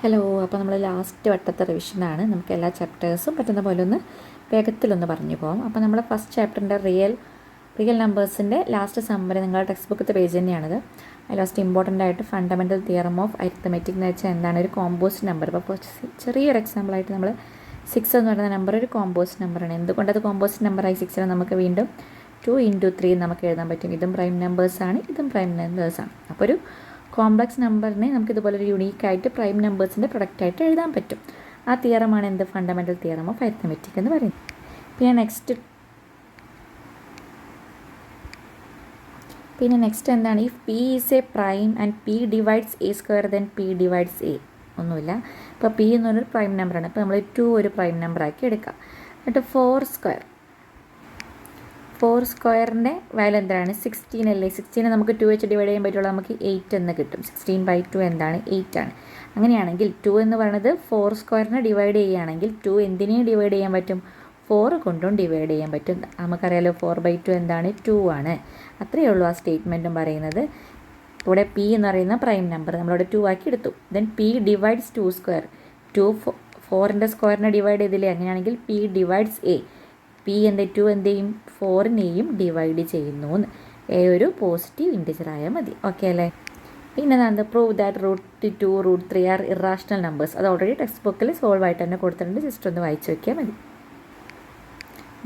Hello. അപ്പോൾ നമ്മൾ last വട്ടത്തെ റിവിഷനാണ്. നമുക്ക് എല്ലാ ചാപ്റ്റേഴ്സും പറ്റുന്ന പോലെ ഒന്ന് വേഗത്തിലൊന്ന് പറഞ്ഞു പോകാം. അപ്പോൾ നമ്മൾ ഫസ്റ്റ് ചാപ്റ്ററിൻ്റെ റിയൽ നമ്പേഴ്സിൻ്റെ ലാസ്റ്റ് സമ്മറി നിങ്ങളുടെ ടെക്സ്റ്റ് ബുക്കത്തെ പേജ് തന്നെയാണിത്. ലാസ്റ്റ് ഇമ്പോർട്ടൻ്റ് ആയിട്ട് ഫണ്ടമെൻ്റൽ തിയറം ഓഫ് അരിത്തമെറ്റിക് എന്ന് വെച്ചാൽ എന്താണ് ഒരു കോമ്പോസിറ്റ് നമ്പർ. അപ്പോൾ ചെറിയൊരു എക്സാമ്പിളായിട്ട് നമ്മൾ 6 എന്ന് പറയുന്ന നമ്പർ ഒരു കോമ്പോസിറ്റ് നമ്പറാണ്. എന്തുകൊണ്ടത് കോമ്പോസിറ്റ് നമ്പറായി 6 നമുക്ക് വീണ്ടും 2 × 3 നമുക്ക് എഴുതാൻ പറ്റും. ഇതും പ്രൈം നമ്പേഴ്സാണ്, ഇതും പ്രൈം നമ്പേഴ്സാണ്. അപ്പോൾ ഒരു കോംപ്ലക്സ് നമ്പറിനെ നമുക്ക് ഇതുപോലെ ഒരു യുണീക്കായിട്ട് പ്രൈം നമ്പേഴ്സിൻ്റെ പ്രൊഡക്റ്റായിട്ട് എഴുതാൻ പറ്റും. ആ തിയറമാണ് എന്ത് ഫണ്ടമെൻ്റൽ തിയറം ഓഫ് അരിത്തമെറ്റിക് എന്ന് പറയുന്നത്. പിന്നെ നെക്സ്റ്റ് എന്താണ്, if P is A prime and P divides A square then P divides A. ഒന്നുമില്ല. ഇപ്പോൾ പി എന്ന് പറഞ്ഞൊരു പ്രൈം നമ്പറാണ്. ഇപ്പോൾ നമ്മൾ 2 ഒരു പ്രൈം നമ്പറാക്കി എടുക്കാം. എന്നിട്ട് 4 സ്ക്വയറിൻ്റെ വാല്യൂ എന്താണ്, 16 അല്ലേ. 16 നമുക്ക് 2 വെച്ച് ഡിവൈഡ് ചെയ്യാൻ പറ്റുള്ളൂ. നമുക്ക് 8 എന്ന് കിട്ടും. 16/2 എന്താണ്, 8 ആണ്. അങ്ങനെയാണെങ്കിൽ 2 എന്ന് പറയുന്നത് 4 സ്ക്വയറിനെ ഡിവൈഡ് ചെയ്യുകയാണെങ്കിൽ 2 എന്തിനെയും ഡിവൈഡ് ചെയ്യാൻ പറ്റും, 4 കൊണ്ടും ഡിവൈഡ് ചെയ്യാൻ പറ്റും. നമുക്കറിയാലോ 4/2 എന്താണ്, 2 ആണ്. അത്രയേ ഉള്ളൂ ആ സ്റ്റേറ്റ്മെൻറ്റും പറയുന്നത്. ഇവിടെ പി എന്ന് പറയുന്ന പ്രൈം നമ്പർ നമ്മളിവിടെ 2 ആക്കി എടുത്തു. Then P divides 2 square. 2 4ൻ്റെ സ്ക്വയറിനെ ഡിവൈഡ് ചെയ്തില്ലേ. അങ്ങനെയാണെങ്കിൽ പി ഡിവൈഡ്സ് എ. പി എന്ത് 2 എന്ത് ചെയ്യും, 4നെയും ഡിവൈഡ് ചെയ്യുന്നു. എ ഒരു പോസിറ്റീവ് ഇൻറ്റിജർ ആയാൽ മതി. ഓക്കെ അല്ലേ. പിന്നെ എന്താണ്, prove that √2 √3 are irrational numbers. അത് ഓൾറെഡി ടെക്സ്റ്റ് ബുക്കിൽ സോൾവ് ആയിട്ട് തന്നെ കൊടുത്തിട്ടുണ്ട്. ജസ്റ്റ് ഒന്ന് വായിച്ചു വയ്ക്കിയാൽ മതി.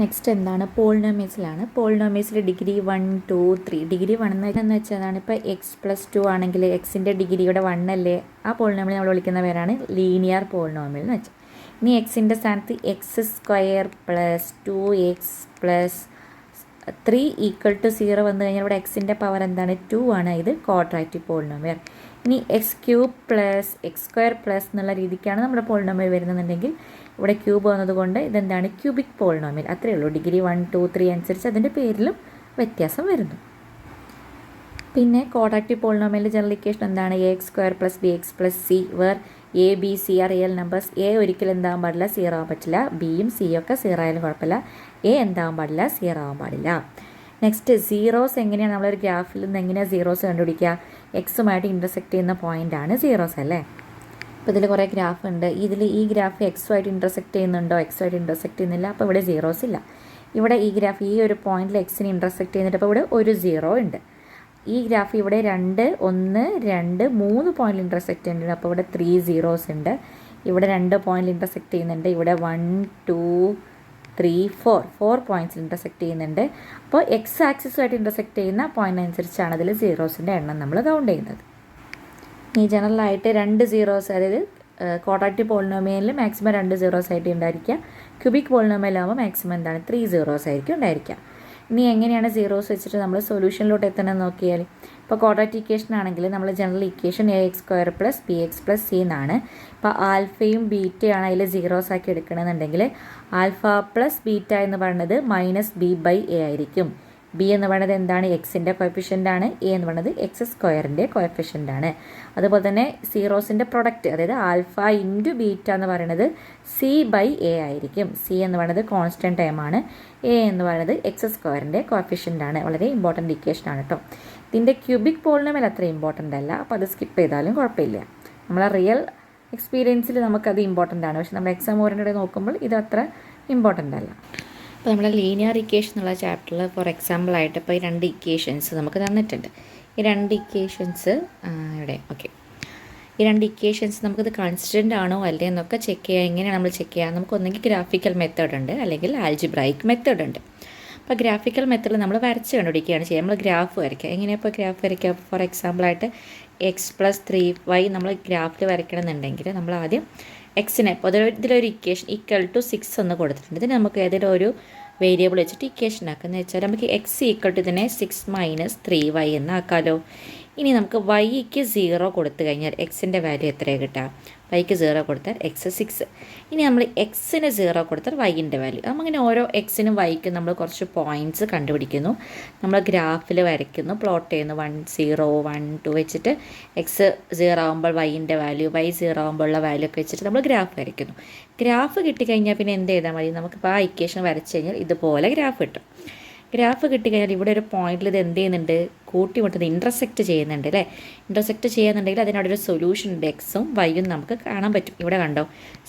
നെക്സ്റ്റ് എന്താണ്, പോളിനോമിയസിലാണ്. പോളിനോമിയസിൽ ഡിഗ്രി 1 2 3. ഡിഗ്രി 1 എന്ന് വെച്ചാൽ ഇപ്പോൾ x+2 ആണെങ്കിൽ എക്സിൻ്റെ ഡിഗ്രി ഇവിടെ 1 അല്ലേ. ആ പോളിനോമിയൽ നമ്മൾ വിളിക്കുന്ന പേരാണ് ലീനിയർ പോളിനോമിയൽ എന്ന് വെച്ചാൽ. ഇനി എക്സിൻ്റെ സ്ഥാനത്ത് x² + 2x + 3 = 0 വന്നു കഴിഞ്ഞാൽ ഇവിടെ എക്സിൻ്റെ പവർ എന്താണ്, 2 ആണ്. ഇത് ക്വാഡ്രാറ്റിക് പോളിനോമിയൽ. ഇനി x³ + x² എന്നുള്ള രീതിക്കാണ് നമ്മുടെ പോളിനോമിയൽ വരുന്നുണ്ടെങ്കിൽ ഇവിടെ ക്യൂബ് വന്നതുകൊണ്ട് ഇതെന്താണ്, ക്യൂബിക് പോളിനോമിയൽ. അത്രയേ ഉള്ളൂ. ഡിഗ്രി 1 2 3 അനുസരിച്ച് അതിൻ്റെ പേരിലും വ്യത്യാസം വരുന്നു. പിന്നെ ക്വാഡ്രാറ്റിക് പോളിനോമിയലിൻ്റെ ജനറൽ ഇക്വേഷൻ എന്താണ്, ax² + bx + c where a b c are real numbers. A ഒരിക്കലും എന്താകാൻ പാടില്ല, 0 ആവാൻ പറ്റില്ല. ബിയും സിയും ഒക്കെ 0 ആയാലും കുഴപ്പമില്ല. എ എന്താകാൻ പാടില്ല, 0 ആവാൻ പാടില്ല. നെക്സ്റ്റ് സീറോസ് എങ്ങനെയാണ്, നമ്മളൊരു ഗ്രാഫിൽ നിന്ന് എങ്ങനെയാണ് സീറോസ് കണ്ടുപിടിക്കുക, എക്സുമായിട്ട് ഇൻ്റർസെക്റ്റ് ചെയ്യുന്ന പോയിൻ്റാണ് സീറോസ് അല്ലേ. അപ്പോൾ ഇതിൽ കുറേ ഗ്രാഫ് ഉണ്ട്. ഈ ഗ്രാഫ് എക്സുമായിട്ട് ഇൻ്റർസെക്റ്റ് ചെയ്യുന്നുണ്ടോ, എക്സുമായിട്ട് ഇൻ്റർസെക്റ്റ് ചെയ്യുന്നില്ല. അപ്പോൾ ഇവിടെ സീറോസ് ഇല്ല. ഇവിടെ ഈ ഗ്രാഫ് ഈ ഒരു പോയിന്റിൽ എക്സിന് ഇൻ്റർസെക്റ്റ് ചെയ്യുന്നുണ്ട്. അപ്പോൾ ഇവിടെ ഒരു 0 ഉണ്ട്. ഈ ഗ്രാഫ് ഇവിടെ 2 1 2 3 പോയിന്റിൽ ഇൻ്റർസെക്റ്റ് ചെയ്യുന്നുണ്ട്. അപ്പോൾ ഇവിടെ 3 zeros ഉണ്ട്. ഇവിടെ 2 പോയിന്റിൽ ഇൻ്റർസെക്റ്റ് ചെയ്യുന്നുണ്ട്. ഇവിടെ 1 2 3 4 പോയിന്റ്സിൽ ഇൻ്റർസെക്റ്റ് ചെയ്യുന്നുണ്ട്. അപ്പോൾ എക്സ് ആക്സിസുമായിട്ട് ഇൻ്റർസെക്റ്റ് ചെയ്യുന്ന പോയിന്റ് അനുസരിച്ചാണ് അതിൽ സീറോസിൻ്റെ എണ്ണം നമ്മൾ കൗണ്ട് ചെയ്യുന്നത്. ഈ ജനറലായിട്ട് 2 zeros, അതായത് ക്വാഡ്രാറ്റിക് പോളിനോമിയലിൽ മാക്സിമം 2 zeros ആയിട്ട് ഉണ്ടായിരിക്കുക. ക്യൂബിക് പോളിനോമിയലാകുമ്പോൾ മാക്സിമം എന്താണ്, 3 zeros ആയിരിക്കും ഉണ്ടായിരിക്കുക. ഇനി എങ്ങനെയാണ് സീറോസ് വെച്ചിട്ട് നമ്മൾ സൊല്യൂഷനിലോട്ട് എത്തണമെന്ന് നോക്കിയാൽ, ഇപ്പോൾ ക്വാഡ്രാറ്റിക് ഇക്വേഷൻ ആണെങ്കിൽ നമ്മൾ general equation ax² + bx + c എന്നാണ്. ഇപ്പോൾ ആൽഫയും ബീറ്റയാണ് അതിൽ സീറോസ് ആക്കി എടുക്കണമെന്നുണ്ടെങ്കിൽ ആൽഫ + ബീറ്റ എന്ന് പറയുന്നത് -b/a ആയിരിക്കും. ബി എന്ന് പറയുന്നത് എന്താണ്, എക്സിൻ്റെ കോഎഫിഷ്യൻ്റാണ്. എ എന്ന് പറയുന്നത് x² കോഎഫിഷ്യൻ്റാണ്. അതുപോലെ തന്നെ സീറോസിൻ്റെ പ്രൊഡക്റ്റ്, അതായത് ആൽഫ × ബീറ്റ എന്ന് പറയുന്നത് c/a ആയിരിക്കും. സി എന്ന് പറയുന്നത് കോൺസ്റ്റൻറ്റ് ടൈമാണ്. എ എന്ന് പറയുന്നത് x² കോഎഫിഷ്യൻ്റാണ്. വളരെ ഇമ്പോർട്ടൻറ്റ് ഇക്വേഷനാണ് കേട്ടോ. ഇതിൻ്റെ ക്യൂബിക് പോളിനോമിയൽ അത്ര ഇമ്പോർട്ടൻ്റ് അല്ല. അപ്പോൾ അത് സ്കിപ്പ് ചെയ്താലും കുഴപ്പമില്ല. നമ്മളെ റിയൽ എക്സ്പീരിയൻസിൽ നമുക്കത് ഇമ്പോർട്ടൻ്റ് ആണ്. പക്ഷെ നമ്മൾ എക്സാം ഓറിയൻറ്റഡ് നോക്കുമ്പോൾ ഇത് അത്ര ഇമ്പോർട്ടൻ്റ് അല്ല. അപ്പോൾ നമ്മുടെ ലീനിയർ ഇക്വേഷൻ എന്നുള്ള ചാപ്റ്ററിൽ ഫോർ എക്സാമ്പിളായിട്ട് ഇപ്പോൾ ഈ 2 ഇക്വേഷൻസ് നമുക്ക് തന്നിട്ടുണ്ട്. ഈ 2 ഇക്വേഷൻസ് ഇവിടെ ഓക്കെ. ഈ 2 ഇക്വേഷൻസ് നമുക്കിത് കൺസിസ്റ്റൻ്റ് ആണോ അല്ലേ എന്നൊക്കെ ചെക്ക് ചെയ്യുക. എങ്ങനെയാണ് നമ്മൾ ചെക്ക് ചെയ്യുക, നമുക്ക് ഒന്നെങ്കിൽ ഗ്രാഫിക്കൽ മെത്തേഡ് ഉണ്ട്, അല്ലെങ്കിൽ ആൽജിബ്രൈക്ക് മെത്തേഡ് ഉണ്ട്. അപ്പോൾ ഗ്രാഫിക്കൽ മെത്തേഡിൽ നമ്മൾ വരച്ച് കണ്ടുപിടിക്കുകയാണ് ചെയ്യുക. നമ്മൾ ഗ്രാഫ് വരയ്ക്കുക. എങ്ങനെയാണ് ഇപ്പോൾ ഗ്രാഫ് വരയ്ക്കുക, ഫോർ എക്സാമ്പിളായിട്ട് x + 3y നമ്മൾ ഗ്രാഫിൽ വരയ്ക്കണമെന്നുണ്ടെങ്കിൽ നമ്മൾ ആദ്യം എക്സിനെ ഇപ്പോൾ ഇതിലൊരു ഇക്വേഷൻ = 6 എന്ന് കൊടുത്തിട്ടുണ്ട്. ഇതിന് നമുക്ക് ഏതെങ്കിലും ഒരു വേരിയബിൾ വെച്ചിട്ട് ഇക്വേഷൻ ആക്കുക. വെച്ചാൽ നമുക്ക് x = ഇതിനെ 6 - 3y എന്നാക്കാമല്ലോ. ഇനി നമുക്ക് y-ക്ക് 0 കൊടുത്തു കഴിഞ്ഞാൽ എക്സിൻ്റെ വാല്യൂ എത്രയാണ് കിട്ടുക, y-ക്ക് 0 കൊടുത്താൽ x 6. ഇനി നമ്മൾ എക്സിന് 0 കൊടുത്താൽ y-ൻ്റെ വാല്യൂ. അങ്ങനെ ഓരോ എക്സിനും വൈക്കും നമ്മൾ കുറച്ച് പോയിൻറ്റ്സ് കണ്ടുപിടിക്കുന്നു. നമ്മൾ ഗ്രാഫിൽ വരയ്ക്കുന്നു, പ്ലോട്ട് ചെയ്യുന്നു. 1 0 1 2 വെച്ചിട്ട് എക്സ് 0 ആകുമ്പോൾ y-ൻ്റെ വാല്യൂ, y 0 ആകുമ്പോഴുള്ള വാല്യൂ ഒക്കെ വെച്ചിട്ട് നമ്മൾ ഗ്രാഫ് വരയ്ക്കുന്നു. ഗ്രാഫ് കിട്ടിക്കഴിഞ്ഞാൽ പിന്നെ എന്ത് ചെയ്താൽ മതി, നമുക്കിപ്പോൾ ആ ഇക്വേഷൻ വരച്ച് കഴിഞ്ഞാൽ ഇതുപോലെ ഗ്രാഫ് കിട്ടും. ഗ്രാഫ് കിട്ടിക്കഴിഞ്ഞാൽ ഇവിടെ ഒരു പോയിന്റിൽ ഇത് എന്ത് ചെയ്യുന്നുണ്ട്, കൂട്ടിമുട്ടുന്നത് ഇൻ്റർസെക്റ്റ് ചെയ്യുന്നുണ്ട് അല്ലേ. ഇൻ്റർസെക്റ്റ് ചെയ്യുന്നുണ്ടെങ്കിൽ അതിനവിടെ ഒരു സൊല്യൂഷൻ ഉണ്ട്, എക്സും വൈയും നമുക്ക് കാണാൻ പറ്റും. ഇവിടെ കണ്ടോ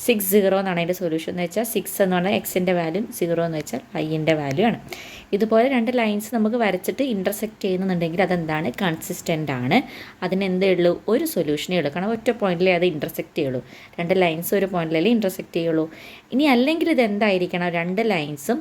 6 0 എന്നാണ് അതിൻ്റെ സൊല്യൂഷൻ എന്ന് വെച്ചാൽ 6 എന്ന് പറഞ്ഞാൽ എക്സിൻ്റെ വാല്യൂ, 0 എന്ന് വെച്ചാൽ വൈൻ്റെ വാല്യൂ ആണ്. ഇതുപോലെ രണ്ട് ലൈൻസ് നമുക്ക് വരച്ചിട്ട് ഇൻ്റർസെക്റ്റ് ചെയ്യുന്നുണ്ടെങ്കിൽ അതെന്താണ്, കൺസിസ്റ്റൻ്റ് ആണ്. അതിന് എന്തേ ഉള്ളൂ, ഒരു സൊല്യൂഷനേ ഉള്ളൂ. കാരണം ഒറ്റ പോയിന്റിലേ അത് ഇൻ്റർസെക്റ്റ് ചെയ്യുള്ളൂ. രണ്ട് ലൈൻസ് ഒരു പോയിന്റിലല്ലേ ഇൻ്റർസെക്റ്റ് ചെയ്യുള്ളൂ. ഇനി അല്ലെങ്കിൽ ഇത് എന്തായിരിക്കണം, രണ്ട് ലൈൻസും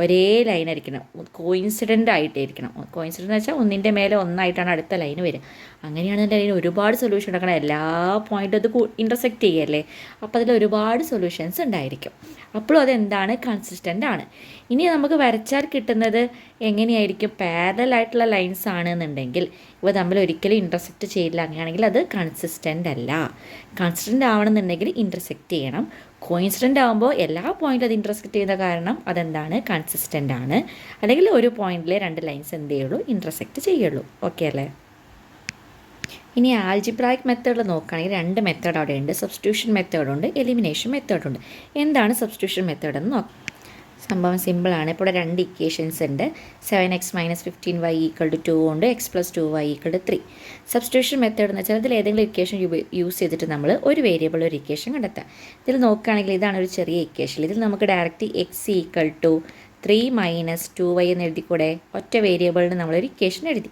ഒരേ ലൈൻ ആയിരിക്കണം, കോയിൻസിഡൻ്റ് ആയിട്ടായിരിക്കണം. കോയിൻസിഡൻ്റ് എന്ന് വെച്ചാൽ ഒന്നിൻ്റെ മേലെ ഒന്നായിട്ടാണ് അടുത്ത ലൈൻ വരിക. അങ്ങനെയാണെങ്കിൽ അതിന് ഒരുപാട് സൊല്യൂഷൻ ഉണ്ടാക്കണം. എല്ലാ പോയിൻറ്റും അത് ഇൻ്റർസെക്റ്റ് ചെയ്യല്ലേ, അപ്പോൾ അതിൽ ഒരുപാട് സൊല്യൂഷൻസ് ഉണ്ടായിരിക്കും. അപ്പോഴും അതെന്താണ്, കൺസിസ്റ്റൻ്റ് ആണ്. ഇനി നമുക്ക് വരച്ചാൽ കിട്ടുന്നത് എങ്ങനെയായിരിക്കും, പാരലൽ ആയിട്ടുള്ള ലൈൻസ് ആണെന്നുണ്ടെങ്കിൽ ഇവ തമ്മിൽ ഒരിക്കലും ഇൻ്റർസെക്റ്റ് ചെയ്യില്ല. അങ്ങനെയാണെങ്കിൽ അത് കൺസിസ്റ്റൻ്റ് അല്ല. കൺസിസ്റ്റൻ്റ് ആവണമെന്നുണ്ടെങ്കിൽ ഇൻ്റർസെക്റ്റ് ചെയ്യണം. കോയിൻസിഡൻ്റ് ആകുമ്പോൾ എല്ലാ പോയിന്റിലും അത് ഇൻ്റർസെക്റ്റ് ചെയ്യുന്ന കാരണം അതെന്താണ്, കൺസിസ്റ്റൻ്റ് ആണ്. അല്ലെങ്കിൽ ഒരു പോയിന്റിലെ രണ്ട് ലൈൻസ് എന്ത് ചെയ്യുള്ളൂ, ഇൻ്റർസെക്റ്റ് ചെയ്യുള്ളൂ. ഓക്കെ അല്ലേ. ഇനി ആൽജിബ്രായിക് മെത്തേഡിൽ നോക്കുകയാണെങ്കിൽ രണ്ട് മെത്തേഡ് അവിടെ ഉണ്ട്. സബ്സ്റ്റിറ്റ്യൂഷൻ മെത്തേഡുണ്ട്, എലിമിനേഷൻ മെത്തേഡുണ്ട്. എന്താണ് സബ്സ്റ്റിറ്റ്യൂഷൻ മെത്തേഡ് എന്ന് നോക്കാം. സംഭവം സിമ്പിളാണ്. ഇപ്പോൾ ഇവിടെ രണ്ട് ഇക്വേഷൻസ് ഉണ്ട്. 7x - 15y = 2 ഉണ്ട്, x + 2y = 3. സബ്സ്റ്റിറ്റ്യൂഷൻ മെത്തേഡ് എന്ന് വെച്ചാൽ ഇതിൽ ഏതെങ്കിലും ഇക്വേഷൻ യൂസ് ചെയ്തിട്ട് നമ്മൾ ഒരു വേരിയബിൾ ഒരു ഇക്വേഷൻ കണ്ടെത്താം. ഇതിൽ നോക്കുകയാണെങ്കിൽ ഇതാണ് ഒരു ചെറിയ ഇക്വേഷൻ. ഇതിൽ നമുക്ക് ഡയറക്റ്റ് x = 3 - 2y എന്ന് എഴുതിക്കൂടെ. ഒറ്റ വേരിയബിളിന് നമ്മളൊരു ഇക്വേഷൻ എഴുതി.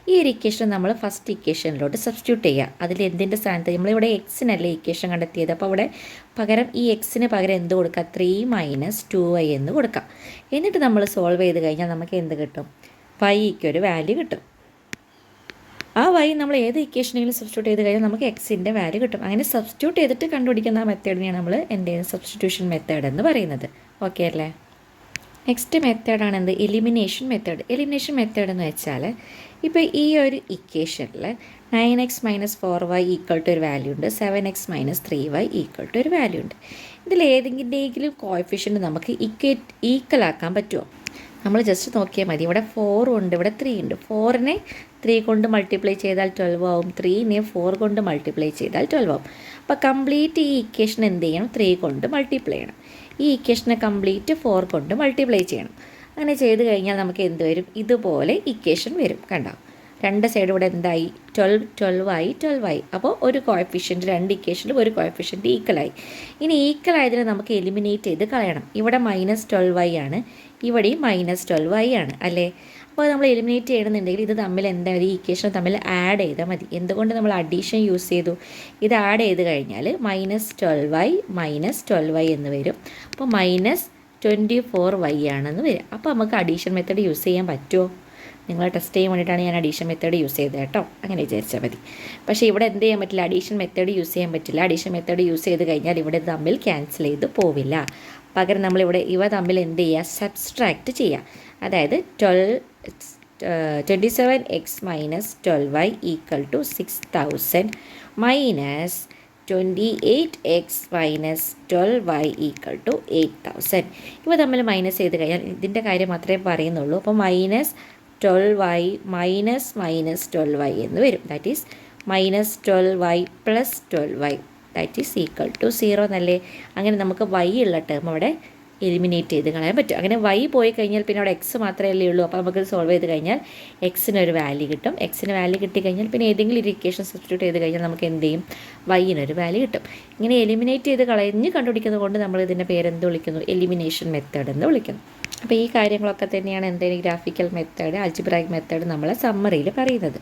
ഈ ഒരു ഇക്വേഷൻ നമ്മൾ ഫസ്റ്റ് ഇക്വേഷനിലോട്ട് സബ്സ്റ്റിറ്റ്യൂട്ട് ചെയ്യുക. അതിൽ എന്തിൻ്റെ സ്ഥാനത്ത്, നമ്മളിവിടെ എക്സിനല്ലേ ഇക്വേഷൻ കണ്ടെത്തിയത്, അപ്പോൾ അവിടെ പകരം ഈ എക്സിന് പകരം എന്ത് കൊടുക്കുക, 3 - 2y എന്ന് കൊടുക്കാം. എന്നിട്ട് നമ്മൾ സോൾവ് ചെയ്ത് കഴിഞ്ഞാൽ നമുക്ക് എന്ത് കിട്ടും, വൈക്ക് ഒരു വാല്യൂ കിട്ടും. ആ വൈ നമ്മൾ ഏത് ഇക്വേഷനെങ്കിലും സബ്സ്റ്റിറ്റ്യൂട്ട് ചെയ്ത് കഴിഞ്ഞാൽ നമുക്ക് എക്സിൻ്റെ വാല്യൂ കിട്ടും. അങ്ങനെ സബ്സ്റ്റിറ്റ്യൂട്ട് ചെയ്തിട്ട് കണ്ടുപിടിക്കുന്ന മെത്തേഡിനെയാണ് നമ്മൾ സബ്സ്റ്റിറ്റ്യൂഷൻ മെത്തേഡ് എന്ന് പറയുന്നത്. ഓക്കെ അല്ലേ. നെക്സ്റ്റ് മെത്തേഡാണ് എന്ത്, എലിമിനേഷൻ മെത്തേഡ്. എലിമിനേഷൻ മെത്തേഡ് എന്ന് വെച്ചാൽ ഇപ്പോൾ ഈ ഒരു ഇക്വേഷനിൽ 9x - 4y = ഒരു വാല്യൂ ഉണ്ട്, 7x - 3y = ഒരു വാല്യൂ ഉണ്ട്. ഇതിൽ ഏതെങ്കിലും കോഎഫിഷ്യൻ്റ് നമുക്ക് ഈക്വൽ ആക്കാൻ പറ്റുമോ? നമ്മൾ ജസ്റ്റ് നോക്കിയാൽ മതി. ഇവിടെ 4 ഉണ്ട്, ഇവിടെ 3 ഉണ്ട്. 4നെ 3 കൊണ്ട് മൾട്ടിപ്ലൈ ചെയ്താൽ 12 ആവും, 3നെ 4 കൊണ്ട് മൾട്ടിപ്ലൈ ചെയ്താൽ 12 ആവും. അപ്പോൾ കംപ്ലീറ്റ് ഈ ഇക്വേഷൻ എന്ത് ചെയ്യണം, 3 കൊണ്ട് മൾട്ടിപ്ലൈ ചെയ്യണം. ഈ ഇക്വേഷനെ കംപ്ലീറ്റ് 4 കൊണ്ട് മൾട്ടിപ്ലൈ ചെയ്യണം. അങ്ങനെ ചെയ്ത് കഴിഞ്ഞാൽ നമുക്ക് എന്ത് വരും, ഇതുപോലെ ഇക്വേഷൻ വരും. കണ്ടോ, രണ്ട് സൈഡ് ഇവിടെ എന്തായി, 12 ആയി. അപ്പോൾ ഒരു കോഎഫിഷ്യൻറ്റ്, രണ്ട് ഇക്വേഷനിലും ഒരു കോഎഫിഷ്യൻറ്റ് ഈക്വലായി. ഇനി ഈക്വൽ ആയതിനെ നമുക്ക് എലിമിനേറ്റ് ചെയ്ത് കളയണം. ഇവിടെ -12y ആണ്, ഇവിടെയും -12y ആണ് അല്ലേ. അപ്പോൾ നമ്മൾ എലിമിനേറ്റ് ചെയ്യണമെന്നുണ്ടെങ്കിൽ ഇത് തമ്മിൽ എന്താ, ഈ ഇക്വേഷൻ തമ്മിൽ ആഡ് ചെയ്താൽ മതി. എന്തുകൊണ്ട് നമ്മൾ അഡീഷൻ യൂസ് ചെയ്തു, ഇത് ആഡ് ചെയ്ത് കഴിഞ്ഞാൽ -12y എന്ന് വരും. അപ്പോൾ -24y ആണെന്ന് വരും. അപ്പോൾ നമുക്ക് അഡീഷൻ മെത്തേഡ് യൂസ് ചെയ്യാൻ പറ്റുമോ? നിങ്ങളെ ടെസ്റ്റ് ചെയ്യാൻ വേണ്ടിയിട്ടാണ് ഞാൻ അഡീഷൻ മെത്തേഡ് യൂസ് ചെയ്തത് കേട്ടോ, അങ്ങനെ വിചാരിച്ചാൽ മതി. പക്ഷേ ഇവിടെ എന്ത് ചെയ്യാൻ പറ്റില്ല, അഡീഷൻ മെത്തേഡ് യൂസ് ചെയ്യാൻ പറ്റില്ല. അഡീഷൻ മെത്തേഡ് യൂസ് ചെയ്ത് കഴിഞ്ഞാൽ ഇവിടെ തമ്മിൽ ക്യാൻസൽ ചെയ്ത് പോവില്ല. പകരം നമ്മളിവിടെ ഇവ തമ്മിൽ എന്ത് ചെയ്യുക, സബ്സ്ട്രാക്റ്റ് ചെയ്യുക. അതായത് 27x - 12y = 6000 -28x - 12y = 8000. ഇവ തമ്മിൽ മൈനസ് ചെയ്ത് കഴിഞ്ഞാൽ ഇതിൻ്റെ കാര്യം മാത്രമേ പറയുന്നുള്ളൂ. അപ്പോൾ -12y -12y എന്ന് വരും. That is -12y + 12y that is = 0 എന്നല്ലേ. അങ്ങനെ നമുക്ക് y ഉള്ള ടേം അവിടെ എലിമിനേറ്റ് ചെയ്ത് കളയാൻ പറ്റും. അങ്ങനെ y പോയി കഴിഞ്ഞാൽ പിന്നെ അവിടെ എക്സ് മാത്രമേ ഉള്ളൂ. അപ്പോൾ നമുക്ക് സോൾവ് ചെയ്ത് കഴിഞ്ഞാൽ എക്സിനൊരു വാല്യൂ കിട്ടും. എക്സിന് വാല്യൂ കിട്ടിക്കഴിഞ്ഞാൽ പിന്നെ ഏതെങ്കിലും ഒരു ഇക്വേഷൻ സബ്സ്റ്റിറ്റ്യൂട്ട് ചെയ്ത് കഴിഞ്ഞാൽ നമുക്ക് എന്ത് ചെയ്യും, വൈനൊരു വാല്യൂ കിട്ടും. ഇങ്ങനെ എലിമിനേറ്റ് ചെയ്ത് കളഞ്ഞ് കണ്ടുപിടിക്കുന്നത് കൊണ്ട് നമ്മൾ ഇതിൻ്റെ പേരെന്ത് വിളിക്കുന്നു, എലിമിനേഷൻ മെത്തേഡ് എന്ന് വിളിക്കുന്നു. അപ്പോൾ ഈ കാര്യങ്ങളൊക്കെ തന്നെയാണ് എന്തെങ്കിലും ഗ്രാഫിക്കൽ മെത്തേഡ്, ആൽജിബ്രായിക് മെത്തേഡ് നമ്മളെ സമ്മറിയിൽ പറയുന്നത്.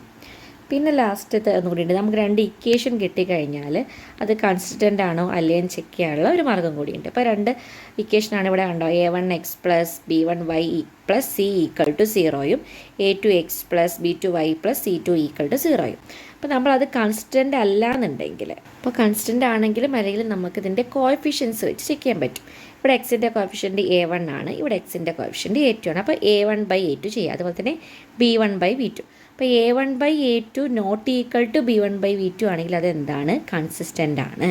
പിന്നെ ലാസ്റ്റത്തെ ഒന്നുകൂടിയുണ്ട്, നമുക്ക് രണ്ട് ഇക്വേഷൻ കിട്ടിക്കഴിഞ്ഞാൽ അത് കൺസിസ്റ്റൻ്റ് ആണോ അല്ലേന്ന് ചെക്ക് ചെയ്യാനുള്ള ഒരു മാർഗ്ഗം കൂടിയുണ്ട്. ഇപ്പോൾ രണ്ട് ഇക്വേഷനാണ് ഇവിടെ കണ്ടോ, a1x + b1y + c = 0യും a2x + b2y + c2 = 0യും. അപ്പോൾ നമ്മളത് കൺസ്റ്റൻ്റ് അല്ല എന്നുണ്ടെങ്കിൽ, അപ്പോൾ കൺസ്റ്റൻ്റ് ആണെങ്കിലും അല്ലെങ്കിൽ നമുക്കിതിൻ്റെ കോഎഫിഷ്യൻസ് വെച്ച് ചെക്ക് ചെയ്യാൻ പറ്റും. ഇവിടെ എക്സിൻ്റെ കോഎഫിഷ്യൻറ്റ് a1 ആണ്, ഇവിടെ എക്സിൻ്റെ കോഎഫിഷ്യൻറ്റ് a2 ആണ്. അപ്പോൾ a1/a2 ചെയ്യുക. അതുപോലെ തന്നെ b1/b2. അപ്പോൾ a1/a2 ≠ b1/b2 ആണെങ്കിൽ അതെന്താണ്, കൺസിസ്റ്റൻ്റ് ആണ്.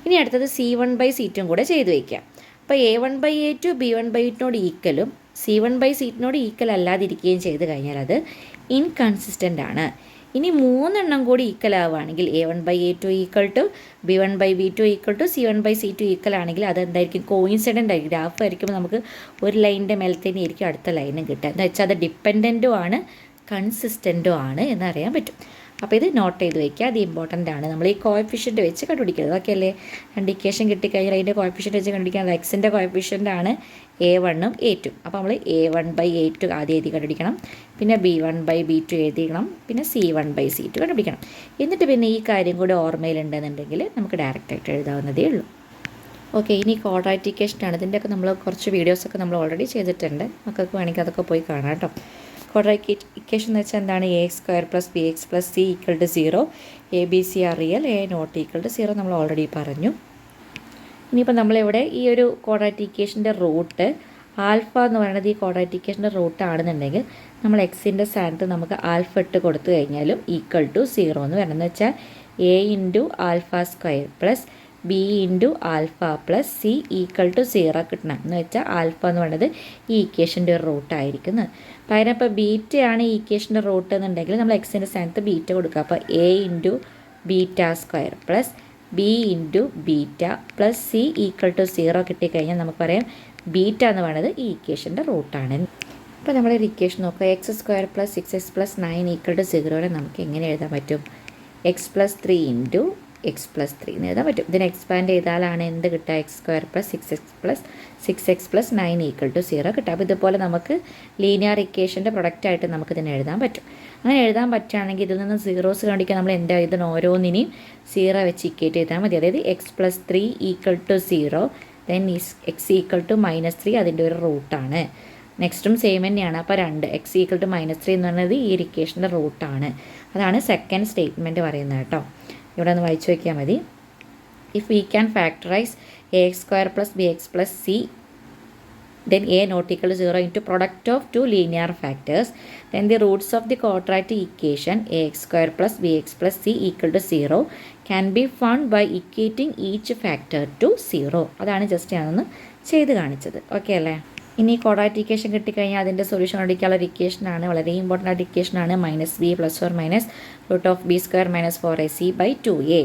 ഇനി അടുത്തത് c1/c2 കൂടെ ചെയ്ത് വയ്ക്കാം. അപ്പോൾ a1/a2 b1/b2 ഈക്വലും c1/c2 ഈക്വൽ അല്ലാതിരിക്കുകയും ചെയ്ത് കഴിഞ്ഞാൽ അത് ഇൻകൺസിസ്റ്റൻ്റ് ആണ്. ഇനി 3 കൂടി ഈക്വൽ ആവുകയാണെങ്കിൽ A1/A2 equal to B1/B2 equal to C1/C2 equal ആണെങ്കിൽ അതെന്തായിരിക്കും, കോയിൻസിഡൻ്റ് ആയിരിക്കും. ഗ്രാഫ് വരയ്ക്കുമ്പോൾ നമുക്ക് ഒരു ലൈനിൻ്റെ മേലത്തേനെ ആയിരിക്കും അടുത്ത ലൈനും കിട്ടുക. എന്ന് വെച്ചാൽ അത് ഡിപ്പെൻഡൻറ്റും ആണ് കൺസിസ്റ്റൻറ്റും ആണ് എന്നറിയാൻ പറ്റും. അപ്പോൾ ഇത് നോട്ട് ചെയ്ത് വയ്ക്കുക, അത് ഇമ്പോർട്ടൻ്റ് ആണ്. നമ്മൾ ഈ കോഎഫിഷ്യൻ്റ് വെച്ച് കണ്ടുപിടിക്കുന്നത്. ഓക്കെ അല്ലേ? രണ്ട് ഇക്വേഷൻ കിട്ടിക്കഴിഞ്ഞാൽ അതിൻ്റെ കോഎഫിഷ്യൻ്റ് വെച്ച് കണ്ടുപിടിക്കുന്നത് എക്സിൻ്റെ കോഎഫിഷ്യൻ്റ് ആണ് A1ഉം A2. അപ്പോൾ നമ്മൾ A1/A2 ആദ്യം എഴുതി കണ്ടുപിടിക്കണം, പിന്നെ B1/B2 എഴുതിക്കണം, പിന്നെ C1/C2 കണ്ടുപിടിക്കണം. എന്നിട്ട് പിന്നെ ഈ കാര്യം കൂടി ഓർമ്മയിലുണ്ടെന്നുണ്ടെങ്കിൽ നമുക്ക് ഡയറക്റ്റായിട്ട് എഴുതാവുന്നതേ ഉള്ളൂ. ഓക്കെ, ഇനി ക്വാഡ്രാറ്റിക് ഇക്വേഷനാണ്. ഇതിൻ്റെയൊക്കെ നമ്മൾ കുറച്ച് വീഡിയോസൊക്കെ നമ്മൾ ഓൾറെഡി ചെയ്തിട്ടുണ്ട്. മക്കൾക്ക് വേണമെങ്കിൽ അതൊക്കെ പോയി കാണാം കേട്ടോ. ക്വാഡ്രാറ്റിക് ഇക്വേഷൻ എന്ന് വെച്ചാൽ എന്താണ്? AX² + BX + C = 0. ABC ആർ റിയൽ, A നോട്ട് ഈക്വൽ ടു 0 നമ്മൾ ഓൾറെഡി പറഞ്ഞു. ഇനിയിപ്പോൾ നമ്മളിവിടെ ഈ ഒരു ക്വാഡ്രാറ്റിക് ഇക്വേഷൻ്റെ റൂട്ട് ആൽഫ എന്ന് പറയുന്നത് ഈ ക്വാഡ്രാറ്റിക് ഇക്വേഷൻ്റെ റൂട്ട് ആണെന്നുണ്ടെങ്കിൽ നമ്മൾ എക്സിൻ്റെ സ്ഥാനത്ത് നമുക്ക് ആൽഫ ഇട്ട് കൊടുത്തു കഴിഞ്ഞാലും ഈക്വൽ ടു 0 എന്ന് വരണം. എന്ന് വെച്ചാൽ A × α² + B × α + C = 0 കിട്ടണം. എന്ന് വെച്ചാൽ ആൽഫ എന്ന് പറയുന്നത് ഈ ഇക്വേഷൻ്റെ ഒരു റൂട്ടായിരിക്കുന്നത്. പകരം ഇപ്പോൾ ബീറ്റയാണ് ഈ ഇക്വേഷൻ്റെ റൂട്ട് എന്നുണ്ടെങ്കിൽ നമ്മൾ എക്സിൻ്റെ സ്ഥാനത്ത് ബീറ്റ കൊടുക്കുക. അപ്പോൾ A × β² + B × β + C = 0 കിട്ടിക്കഴിഞ്ഞാൽ നമുക്ക് പറയാം ബീറ്റ എന്ന് പറയുന്നത് ഈ ഇക്വേഷൻ്റെ റൂട്ടാണ്. ഇപ്പോൾ നമ്മളൊരു ഇക്വേഷൻ നോക്കുക. x² + 6x + 9 = 0 നമുക്ക് എങ്ങനെ എഴുതാൻ പറ്റും? x + 3 × x + 3 എന്ന് എഴുതാൻ പറ്റും. ഇതിനെ എക്സ്പാൻഡ് ചെയ്താലാണ് എന്ത് കിട്ടുക? x² + 6x + 9 = 0 കിട്ടുക. അപ്പോൾ ഇതുപോലെ നമുക്ക് ലീനിയർ ഇക്വേഷൻ്റെ പ്രൊഡക്റ്റായിട്ട് നമുക്കിതിനെ എഴുതാൻ പറ്റും. അങ്ങനെ എഴുതാൻ പറ്റുകയാണെങ്കിൽ ഇതിൽ നിന്ന് സീറോസ് കണ്ടിക്കാൻ നമ്മൾ എന്താ ഇതിന് ഓരോന്നിനെയും 0 വെച്ച് ഇക്വേറ്റ് ചെയ്താൽ മതി. അതായത് x + 3 = 0, ദെൻ x = -3 അതിൻ്റെ ഒരു റൂട്ടാണ്. നെക്സ്റ്റും സെയിം തന്നെയാണ്. അപ്പോൾ 2 x = -3 എന്ന് പറയുന്നത് ഈ ഒരു ഇക്വേഷൻ്റെ റൂട്ടാണ്. അതാണ് സെക്കൻഡ് സ്റ്റേറ്റ്മെൻറ്റ് പറയുന്നത് കേട്ടോ. ഇവിടെ ഒന്ന് വായിച്ചു വയ്ക്കിയാൽ മതി. If we can factorise AX² + BX + C, then A not equal to 0 into product of two linear factors, then the roots of the quadratic equation AX² + BX + C = 0 can be found by equating each factor to 0. അതാണ് just ഞാനൊന്ന് ചെയ്ത് കാണിച്ചത്. Okay അല്ലേ? ഇനി quadratic equation കിട്ടിക്കഴിഞ്ഞാൽ അതിൻ്റെ solution കണ്ടുപിടിക്കാനുള്ള ഒരു ഇക്വേഷനാണ്, വളരെ ഇമ്പോർട്ടൻ്റ് ആയിട്ട് ഇക്വേഷനാണ് -b + or - √b² - 4ac/2a.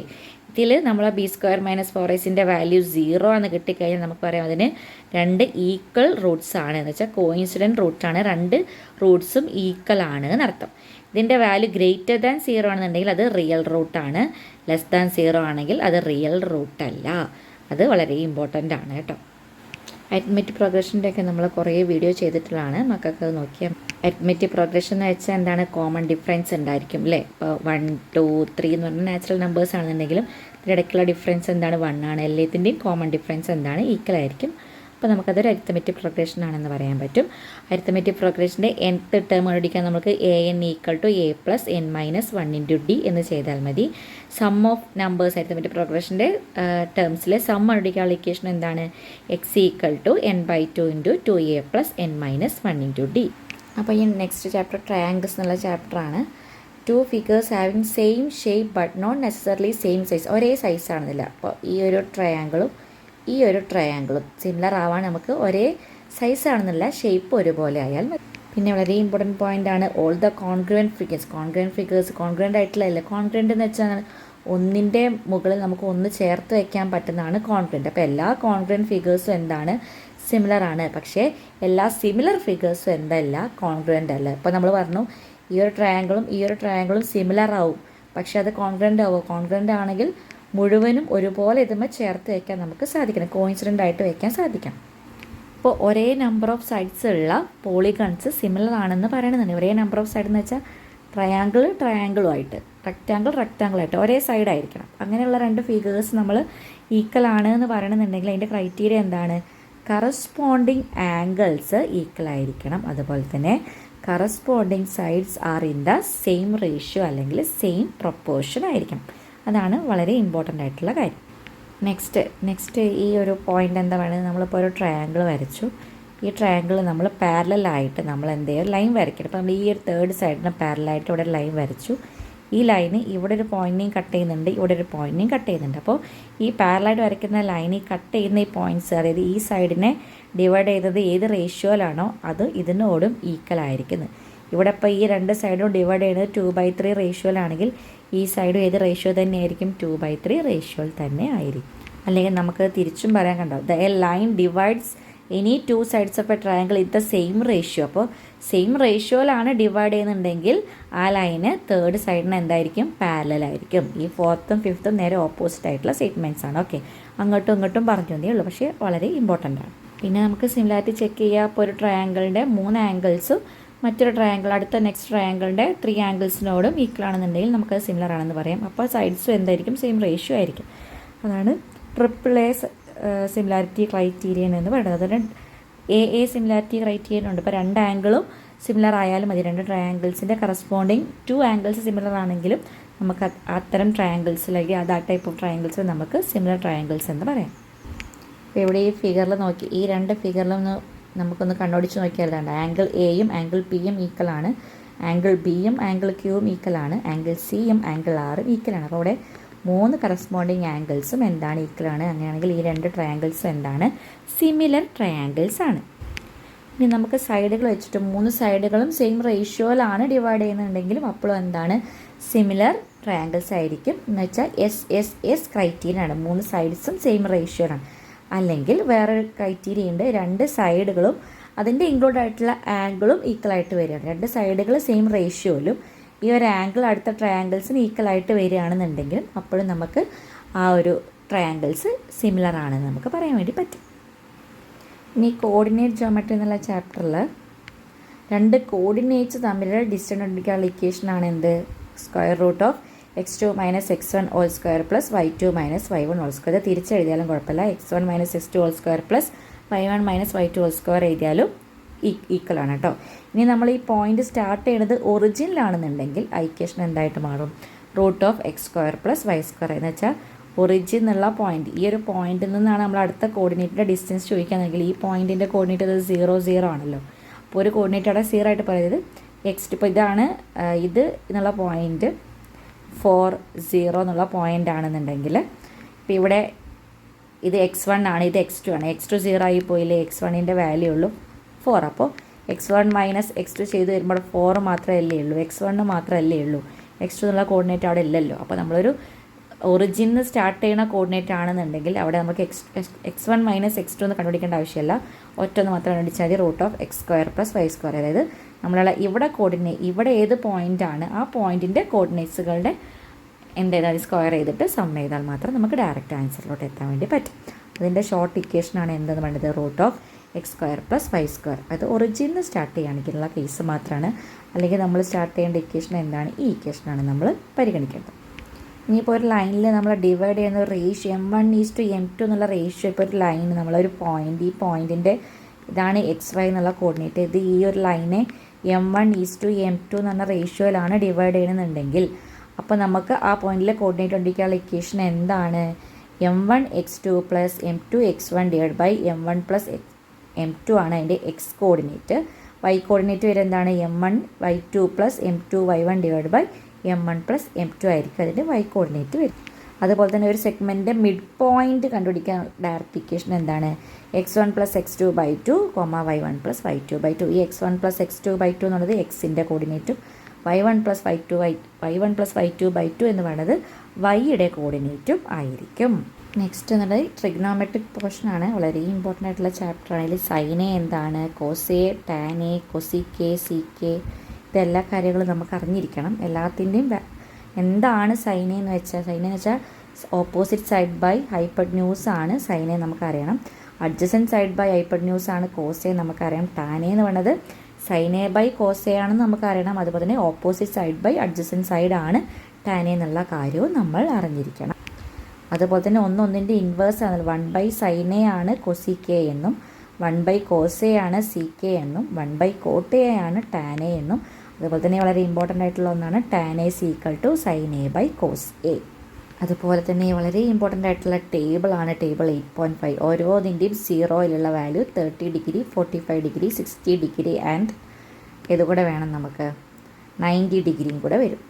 ഇതിൽ നമ്മൾ b² - 4ac വാല്യൂ 0 എന്ന് കിട്ടിക്കഴിഞ്ഞാൽ നമുക്ക് പറയാം അതിന് 2 ഈക്വൽ റൂട്ട്സ് ആണ്. എന്ന് വെച്ചാൽ കോയിൻസിഡൻറ്റ് റൂട്ടാണ്, 2 റൂട്ട്സും ഈക്വൽ ആണ് എന്നർത്ഥം. ഇതിൻ്റെ വാല്യൂ ഗ്രെയ്റ്റർ ദാൻ 0 ആണെന്നുണ്ടെങ്കിൽ അത് റിയൽ റൂട്ടാണ്, ലെസ് ദാൻ 0 ആണെങ്കിൽ അത് റിയൽ റൂട്ടല്ല. അത് വളരെ ഇമ്പോർട്ടൻ്റ് ആണ് കേട്ടോ. അരിത്മെറ്റിക് പ്രോഗ്രഷൻ്റെ ഒക്കെ നമ്മൾ കുറേ വീഡിയോ ചെയ്തിട്ടുള്ളതാണ്, മക്കൾക്ക് നോക്കിയാൽ. അരിത്മെറ്റിക് പ്രോഗ്രഷൻ എന്ന് വെച്ചാൽ എന്താണ്? കോമൺ ഡിഫറൻസ് ഉണ്ടായിരിക്കും അല്ലേ? ഇപ്പോൾ 1 2 3 എന്ന് പറഞ്ഞാൽ നാച്ചുറൽ നമ്പേഴ്സ് ആണെന്നുണ്ടെങ്കിലും ഇതിൻ്റെ ഇടയ്ക്കുള്ള ഡിഫറൻസ് എന്താണ്? 1 ആണ്. എല്ലാത്തിൻ്റെയും കോമൺ ഡിഫറൻസ് എന്താണ്? ഈക്വൽ ആയിരിക്കും. അപ്പോൾ നമുക്കതൊരു അരിത്മെറ്റിക് പ്രോഗ്രഷൻ ആണെന്ന് പറയാൻ പറ്റും. അരിത്മെറ്റിക് പ്രോഗ്രഷൻ്റെ nth ടേം കണ്ടുപിടിക്കാൻ നമുക്ക് an = a + n - 1 × d എന്ന് ചെയ്താൽ മതി. സം ഓഫ് നമ്പേഴ്സ് അരിത്മെറ്റിക് പ്രോഗ്രഷൻ്റെ ടേംസിലെ സം കണ്ടുപിടിക്കാനുള്ള ഇക്വേഷൻ എന്താണ്? x = n/2 × 2a + n - 1 × d. അപ്പോൾ ഈ നെക്സ്റ്റ് ചാപ്റ്റർ ട്രയാങ്കിൾസ് എന്നുള്ള ചാപ്റ്ററാണ്. 2 figures having same shape but not necessarily same size. ഒരേ സൈസ് ആണെന്നില്ല. അപ്പോൾ ഈ ഒരു ട്രയാങ്കിളും ഈ ഒരു ട്രയാങ്കിളും സിമിലർ ആവാൻ നമുക്ക് ഒരേ സൈസ് ആണെന്നില്ല, ഷേപ്പ് ഒരുപോലെ ആയാൽ മതി. പിന്നെ വളരെ ഇമ്പോർട്ടൻറ്റ് പോയിൻ്റ് ആണ് all the congruent figures. Congruent ആയിട്ടുള്ള കോൺഗ്രുവൻ്റ് എന്ന് വെച്ചാൽ ഒന്നിൻ്റെ മുകളിൽ നമുക്ക് ഒന്ന് ചേർത്ത് വയ്ക്കാൻ പറ്റുന്നതാണ് കോൺഗ്രുവൻ്റ്. അപ്പോൾ എല്ലാ കോൺഗ്രുവൻ്റ് ഫിഗേഴ്സും എന്താണ്? സിമിലർ ആണ്. പക്ഷേ എല്ലാ സിമിലർ ഫിഗേഴ്സും എന്തല്ല? കോൺഗ്രുവൻ്റ് അല്ല. ഇപ്പോൾ നമ്മൾ പറഞ്ഞു ഈ ഒരു ട്രയാങ്കിളും സിമിലർ ആവും, പക്ഷേ അത് കോൺഗ്രുവൻ്റ് ആവും. കോൺഗ്രുവൻ്റ് ആണെങ്കിൽ മുഴുവനും ഒരുപോലെ ഇതുമ്പോൾ ചേർത്ത് വയ്ക്കാൻ നമുക്ക് സാധിക്കണം, കോയിൻസിഡൻ്റ് ആയിട്ട് വയ്ക്കാൻ സാധിക്കണം. അപ്പോൾ ഒരേ നമ്പർ ഓഫ് സൈഡ്സ് ഉള്ള പോളിഗൺസ് സിമിലർ ആണെന്ന് പറയണമെന്നുണ്ട്. ഒരേ നമ്പർ ഓഫ് സൈഡ് എന്ന് വെച്ചാൽ ട്രയാങ്കിളുമായിട്ട് റെക്റ്റാങ്കിളായിട്ട് ഒരേ സൈഡായിരിക്കണം. അങ്ങനെയുള്ള 2 ഫിഗേഴ്സ് നമ്മൾ ഈക്വൽ ആണ് എന്ന് പറയണമെന്നുണ്ടെങ്കിൽ അതിൻ്റെ ക്രൈറ്റീരിയ എന്താണ്? കറസ്പോണ്ടിങ് ആംഗിൾസ് ഈക്വൽ ആയിരിക്കണം. അതുപോലെ തന്നെ corresponding sides are in the same ratio അല്ലെങ്കിൽ സെയിം പ്രൊപ്പോർഷൻ ആയിരിക്കണം. അതാണ് വളരെ ഇമ്പോർട്ടൻ്റ് ആയിട്ടുള്ള കാര്യം. നെക്സ്റ്റ് ഈ ഒരു പോയിൻ്റ് എന്താ പറയുന്നത്? നമ്മളിപ്പോൾ ഒരു ട്രയാങ്കിൾ വരച്ചു. ഈ ട്രയാങ്കിൾ നമ്മൾ പാരലായിട്ട് നമ്മൾ എന്ത് ചെയ്യുക? ലൈൻ വരയ്ക്കണം. അപ്പോൾ നമ്മൾ ഈ ഒരു തേർഡ് സൈഡിന് പാരലായിട്ട് ഇവിടെ ലൈൻ വരച്ചു. ഈ ലൈന് ഇവിടെ ഒരു പോയിൻറ്റിനെയും കട്ട് ചെയ്യുന്നുണ്ട്, ഇവിടെ ഒരു പോയിൻറ്റിനെയും കട്ട് ചെയ്യുന്നുണ്ട്. അപ്പോൾ ഈ പാരലായിട്ട് വരയ്ക്കുന്ന ലൈനിൽ കട്ട് ചെയ്യുന്ന ഈ പോയിൻറ്റ്സ്, അതായത് ഈ സൈഡിനെ ഡിവൈഡ് ചെയ്തത് ഏത് റേഷ്യോയിലാണോ അത് ഇതിനോടും ഈക്വൽ ആയിരിക്കുന്നത്. ഇവിടെ ഇപ്പോൾ ഈ രണ്ട് സൈഡും ഡിവൈഡ് ചെയ്യുന്നത് 2/3 റേഷ്യോയിലാണെങ്കിൽ ഈ സൈഡും ഏത് റേഷ്യോ തന്നെയായിരിക്കും? 2/3 റേഷ്യോയിൽ തന്നെ ആയിരിക്കും. അല്ലെങ്കിൽ നമുക്ക് തിരിച്ചും പറയാൻ കണ്ടോ, A line divides any 2 sides of A triangle in the same ratio. അപ്പോൾ സെയിം റേഷ്യോയിലാണ് ഡിവൈഡ് ചെയ്യുന്നുണ്ടെങ്കിൽ ആ ലൈന് തേർഡ് സൈഡിന് എന്തായിരിക്കും? പാരലലായിരിക്കും. ഈ 4th 5th നേരെ ഓപ്പോസിറ്റ് ആയിട്ടുള്ള സ്റ്റേറ്റ്മെൻറ്റ്സ് ആണ്. ഓക്കെ, അങ്ങോട്ടും ഇങ്ങോട്ടും പറഞ്ഞു തന്നേ ഉള്ളൂ, പക്ഷേ വളരെ ഇമ്പോർട്ടൻ്റ് ആണ്. പിന്നെ നമുക്ക് സിമിലാരിറ്റി ചെക്ക് ചെയ്യുക. അപ്പോൾ ഒരു ട്രയാങ്കിളിൻ്റെ 3 ആംഗിൾസും മറ്റൊരു ട്രയാങ്കിൾ അടുത്ത നെക്സ്റ്റ് ട്രയാങ്കിളിൻ്റെ 3 ആംഗിൾസിനോടും ഈക്വൽ ആണെന്നുണ്ടെങ്കിൽ നമുക്കത് സിമിലർ ആണെന്ന് പറയാം. അപ്പോൾ സൈഡ്സും എന്തായിരിക്കും? സെയിം റേഷ്യോ ആയിരിക്കും. അതാണ് AAA സിമിലാരിറ്റി ക്രൈറ്റീരിയൻ എന്ന് പറയുന്നത്. അതിന് AA സിമിലാരിറ്റി ക്രൈറ്റീരിയൻ ഉണ്ട്. ഇപ്പോൾ 2 ആംഗിളും സിമിലർ ആയാലും മതി. 2 ട്രയാങ്കിൾസിൻ്റെ കറസ്പോണ്ടിങ് 2 ആംഗിൾസ് സിമിലർ ആണെങ്കിലും നമുക്ക് അത്തരം ട്രയാങ്കിൾസിലേക്ക് ആ ടൈപ്പ് ഓഫ് ട്രയാങ്കിൾസ് നമുക്ക് സിമിലർ ട്രയാങ്കിൾസ് എന്ന് പറയാം. ഇപ്പോൾ ഇവിടെ ഈ ഫിഗറിൽ നോക്കി, ഈ 2 ഫിഗറിലും നമുക്കൊന്ന് കണ്ണോടിച്ച് നോക്കിയാൽ ആംഗിൾ എയും ആംഗിൾ പിയും ഈക്വൽ ആണ്, ആംഗിൾ ബിയും ആംഗിൾ ക്യൂവും ഈക്വൽ ആണ്, ആംഗിൾ സിയും ആംഗിൾ ആറും ഈക്വൽ ആണ്. അപ്പോൾ അവിടെ 3 കറസ്പോണ്ടിങ് ആംഗിൾസും എന്താണ്? ഈക്വൽ ആണ്. അങ്ങനെയാണെങ്കിൽ ഈ 2 ട്രയാങ്കിൾസും എന്താണ്? സിമിലർ ട്രയാങ്കിൾസ് ആണ്. ഇനി നമുക്ക് സൈഡുകൾ വെച്ചിട്ട് 3 സൈഡുകളും സെയിം റേഷ്യോയിലാണ് ഡിവൈഡ് ചെയ്യുന്നുണ്ടെങ്കിലും അപ്പോഴും എന്താണ്? സിമിലർ ട്രയാങ്കിൾസ് ആയിരിക്കും. എന്ന് വെച്ചാൽ SSS ക്രൈറ്റീരിയ ആണ്, 3 സൈഡ്സും സെയിം റേഷ്യോയിലാണ്. അല്ലെങ്കിൽ വേറൊരു ക്രൈറ്റീരിയ ഉണ്ട്, 2 സൈഡുകളും അതിൻ്റെ ഇൻക്ലൂഡ് ആയിട്ടുള്ള ആംഗിളും ഈക്വൽ ആയിട്ട് വരികയാണ്. 2 സൈഡുകൾ സെയിം റേഷ്യോയിലും ഈ ഒരു ആംഗിൾ അടുത്ത ട്രയാങ്കിൾസിന് ഈക്വൽ ആയിട്ട് വരികയാണെന്നുണ്ടെങ്കിലും അപ്പോഴും നമുക്ക് ആ ഒരു ട്രയാങ്കിൾസ് സിമിലർ ആണെന്ന് നമുക്ക് പറയാൻ വേണ്ടി പറ്റും. ഇനി കോർഡിനേറ്റ് ജോമെട്രി എന്നുള്ള ചാപ്റ്ററിൽ 2 കോർഡിനേറ്റ്സ് തമ്മിലുള്ള ഡിസ്റ്റൻസ് കണ്ടുപിടിക്കാനുള്ള ഇക്വേഷനാണ് എന്ത്? Square root of x2 - x1 whole square plus y2 - y1 whole square. ഇത് തിരിച്ചെഴുതിയാലും കുഴപ്പമില്ല. x1 - x2 whole square plus y1 - y2 whole square എഴുതിയാലും ഈക്വൽ ആണ് കേട്ടോ. ഇനി നമ്മൾ ഈ പോയിന്റ് സ്റ്റാർട്ട് ചെയ്യുന്നത് ഒറിജിനിലാണെന്നുണ്ടെങ്കിൽ ഇക്വേഷൻ എന്തായിട്ട് മാറും? Root of x² plus y² എന്ന് വെച്ചാൽ ഒറിജിൻ എന്നുള്ള പോയിന്റ്, ഈ ഒരു പോയിന്റിൽ നിന്നാണ് നമ്മൾ അടുത്ത കോർഡിനേറ്റിൻ്റെ ഡിസ്റ്റൻസ് ചോദിക്കുകയാണെങ്കിൽ ഈ പോയിന്റിൻ്റെ കോർഡിനേറ്റ് അത് 0 0 ആണല്ലോ. അപ്പോൾ ഒരു കോർഡിനേറ്റ് അവിടെ 0 ആയിട്ട് പറയുന്നത് ഇപ്പോൾ ഇതാണ് ഇത് എന്നുള്ള പോയിന്റ് 4 0 എന്നുള്ള പോയിന്റ് ആണെന്നുണ്ടെങ്കിൽ ഇപ്പോൾ ഇവിടെ ഇത് x1 ആണ്, ഇത് x2 ആണ്. x2 0 ആയി പോയില്ലേ, x1ൻ്റെ വാല്യൂ ഉള്ളൂ 4. അപ്പോൾ x1 - x2 ചെയ്ത് വരുമ്പോൾ 4 മാത്രമല്ലേ ഉള്ളൂ, x1 മാത്രമല്ലേ ഉള്ളൂ, x2 എന്നുള്ള കോർഡിനേറ്റ് അവിടെ ഇല്ലല്ലോ. അപ്പോൾ നമ്മളൊരു ഒറിജിനിൽ സ്റ്റാർട്ട് ചെയ്യുന്ന കോർഡിനേറ്റ് ആണെന്നുണ്ടെങ്കിൽ അവിടെ നമുക്ക് x1 - x2 എന്ന് കണ്ടുപിടിക്കേണ്ട ആവശ്യമില്ല, ഒറ്റൊന്ന് മാത്രം കണ്ടുപിടിച്ചാൽ മതി. Root of x² plus y². അതായത് നമ്മളുള്ള ഇവിടെ ഇവിടെ ഏത് പോയിൻ്റാണ് ആ പോയിൻറ്റിൻ്റെ കോർഡിനേറ്റ്സുകളുടെ എന്തായാലും സ്ക്വയർ ചെയ്തിട്ട് സം ചെയ്താൽ മാത്രം നമുക്ക് ഡയറക്റ്റ് ആൻസറിലോട്ട് എത്താൻ വേണ്ടി പറ്റും. അതിൻ്റെ ഷോർട്ട് ഇക്വേഷനാണ് എന്തെന്ന് പറയുന്നത്? Root of x² plus y². അത് ഒറിജിനിൽ സ്റ്റാർട്ട് ചെയ്യുകയാണെങ്കിലുള്ള കേസ് മാത്രമാണ്. അല്ലെങ്കിൽ നമ്മൾ സ്റ്റാർട്ട് ചെയ്യേണ്ട ഇക്വേഷൻ എന്താണ്? ഈ ഇക്വേഷനാണ് നമ്മൾ പരിഗണിക്കേണ്ടത്. ഇനിയിപ്പോൾ ഒരു ലൈനിൽ നമ്മൾ ഡിവൈഡ് ചെയ്യുന്ന ഒരു റേഷ്യോ M1:M2 എന്നുള്ള റേഷ്യോ, ഇപ്പോൾ ഒരു ലൈൻ നമ്മളൊരു പോയിൻ്റ്, ഈ പോയിൻറ്റിൻ്റെ ഇതാണ് XY എന്നുള്ള കോർഡിനേറ്റ്, ഇത് ഈ ഒരു ലൈനെ M1:M2 എന്ന് പറഞ്ഞ റേഷ്യോയിലാണ് ഡിവൈഡ് ചെയ്യണമെന്നുണ്ടെങ്കിൽ അപ്പോൾ നമുക്ക് ആ പോയിന്റിലെ കോർഡിനേറ്റ് കണ്ടുപിടിക്കാനുള്ള ഇക്വേഷൻ എന്താണ്? M1x2 plus M2x1 divide by M1 plus M2 ആണ് അതിൻ്റെ എക്സ് കോർഡിനേറ്റ്. വൈ കോർഡിനേറ്റ് വരെ എന്താണ്? M1y2 plus M2y1 divide by M1 plus M2 ആയിരിക്കും അതിൻ്റെ വൈ കോർഡിനേറ്റ് വരും. അതുപോലെ തന്നെ ഒരു സെഗ്മെൻറ്റിൻ്റെ മിഡ് പോയിൻറ്റ് കണ്ടുപിടിക്കാൻ ഡയറക്റ്റ് ഇക്വേഷൻ എന്താണ്? x1 plus x2/2 y1 plus y2/2. ഈ x1 പ്ലസ് x2/2 എന്നുള്ളത് എക്സിൻ്റെ കോർഡിനേറ്റും y1 പ്ലസ് y2/2 എന്ന് പറയുന്നത് വൈയുടെ കോർഡിനേറ്റും ആയിരിക്കും. നെക്സ്റ്റ് എന്നുള്ളത് ട്രിഗ്നോമെട്രിക് പോർഷനാണ്, വളരെ ഇമ്പോർട്ടൻ്റ് ആയിട്ടുള്ള ചാപ്റ്ററാണ്. അതിൽ സൈനെ എന്താണ്, കോസെ, ടാനെ, കൊസിക്കെ, സിക്കെ, ഇതെല്ലാ കാര്യങ്ങളും നമുക്ക് അറിഞ്ഞിരിക്കണം. എല്ലാത്തിൻ്റെയും എന്താണ് സൈനെ എന്ന് വെച്ചാൽ ഓപ്പോസിറ്റ് സൈഡ് ബൈ ഹൈപ്പട്ന്യൂസ് ആണ് സൈനെ നമുക്കറിയണം. അഡ്ജസൻറ്റ് സൈഡ് ബൈ ഹൈപ്പട്ന്യൂസ് ആണ് കോസെ നമുക്കറിയാം. ടാനെ എന്ന് പറയുന്നത് സൈനെ ബൈ കോസെ ആണെന്ന് നമുക്കറിയണം. അതുപോലെ തന്നെ opposite side by adjacent side ആണ് ടാനെ എന്നുള്ള കാര്യവും നമ്മൾ അറിഞ്ഞിരിക്കണം. അതുപോലെ തന്നെ ഒന്നിൻ്റെ ഇൻവേഴ്സ് ആണ് 1 സൈനെ ആണ് കൊസിക്കെ എന്നും 1 കോസെ ആണ് സിക്കെ എന്നും 1 കോട്ടെ ആണ് ടാനെ എന്നും. അതുപോലെ തന്നെ വളരെ ഇമ്പോർട്ടൻ്റ് ആയിട്ടുള്ള ഒന്നാണ് tan A = sin A by cos A. അതുപോലെ തന്നെ വളരെ ഇമ്പോർട്ടൻ്റ് ആയിട്ടുള്ള ടേബിളാണ് ടേബിൾ 8.5. ഓരോതിൻ്റെയും 0-യിലുള്ള value 30 degree, 45 degree, 60 degree and ഇതുകൂടെ വേണം നമുക്ക് 90 ഡിഗ്രിയും കൂടെ വരും.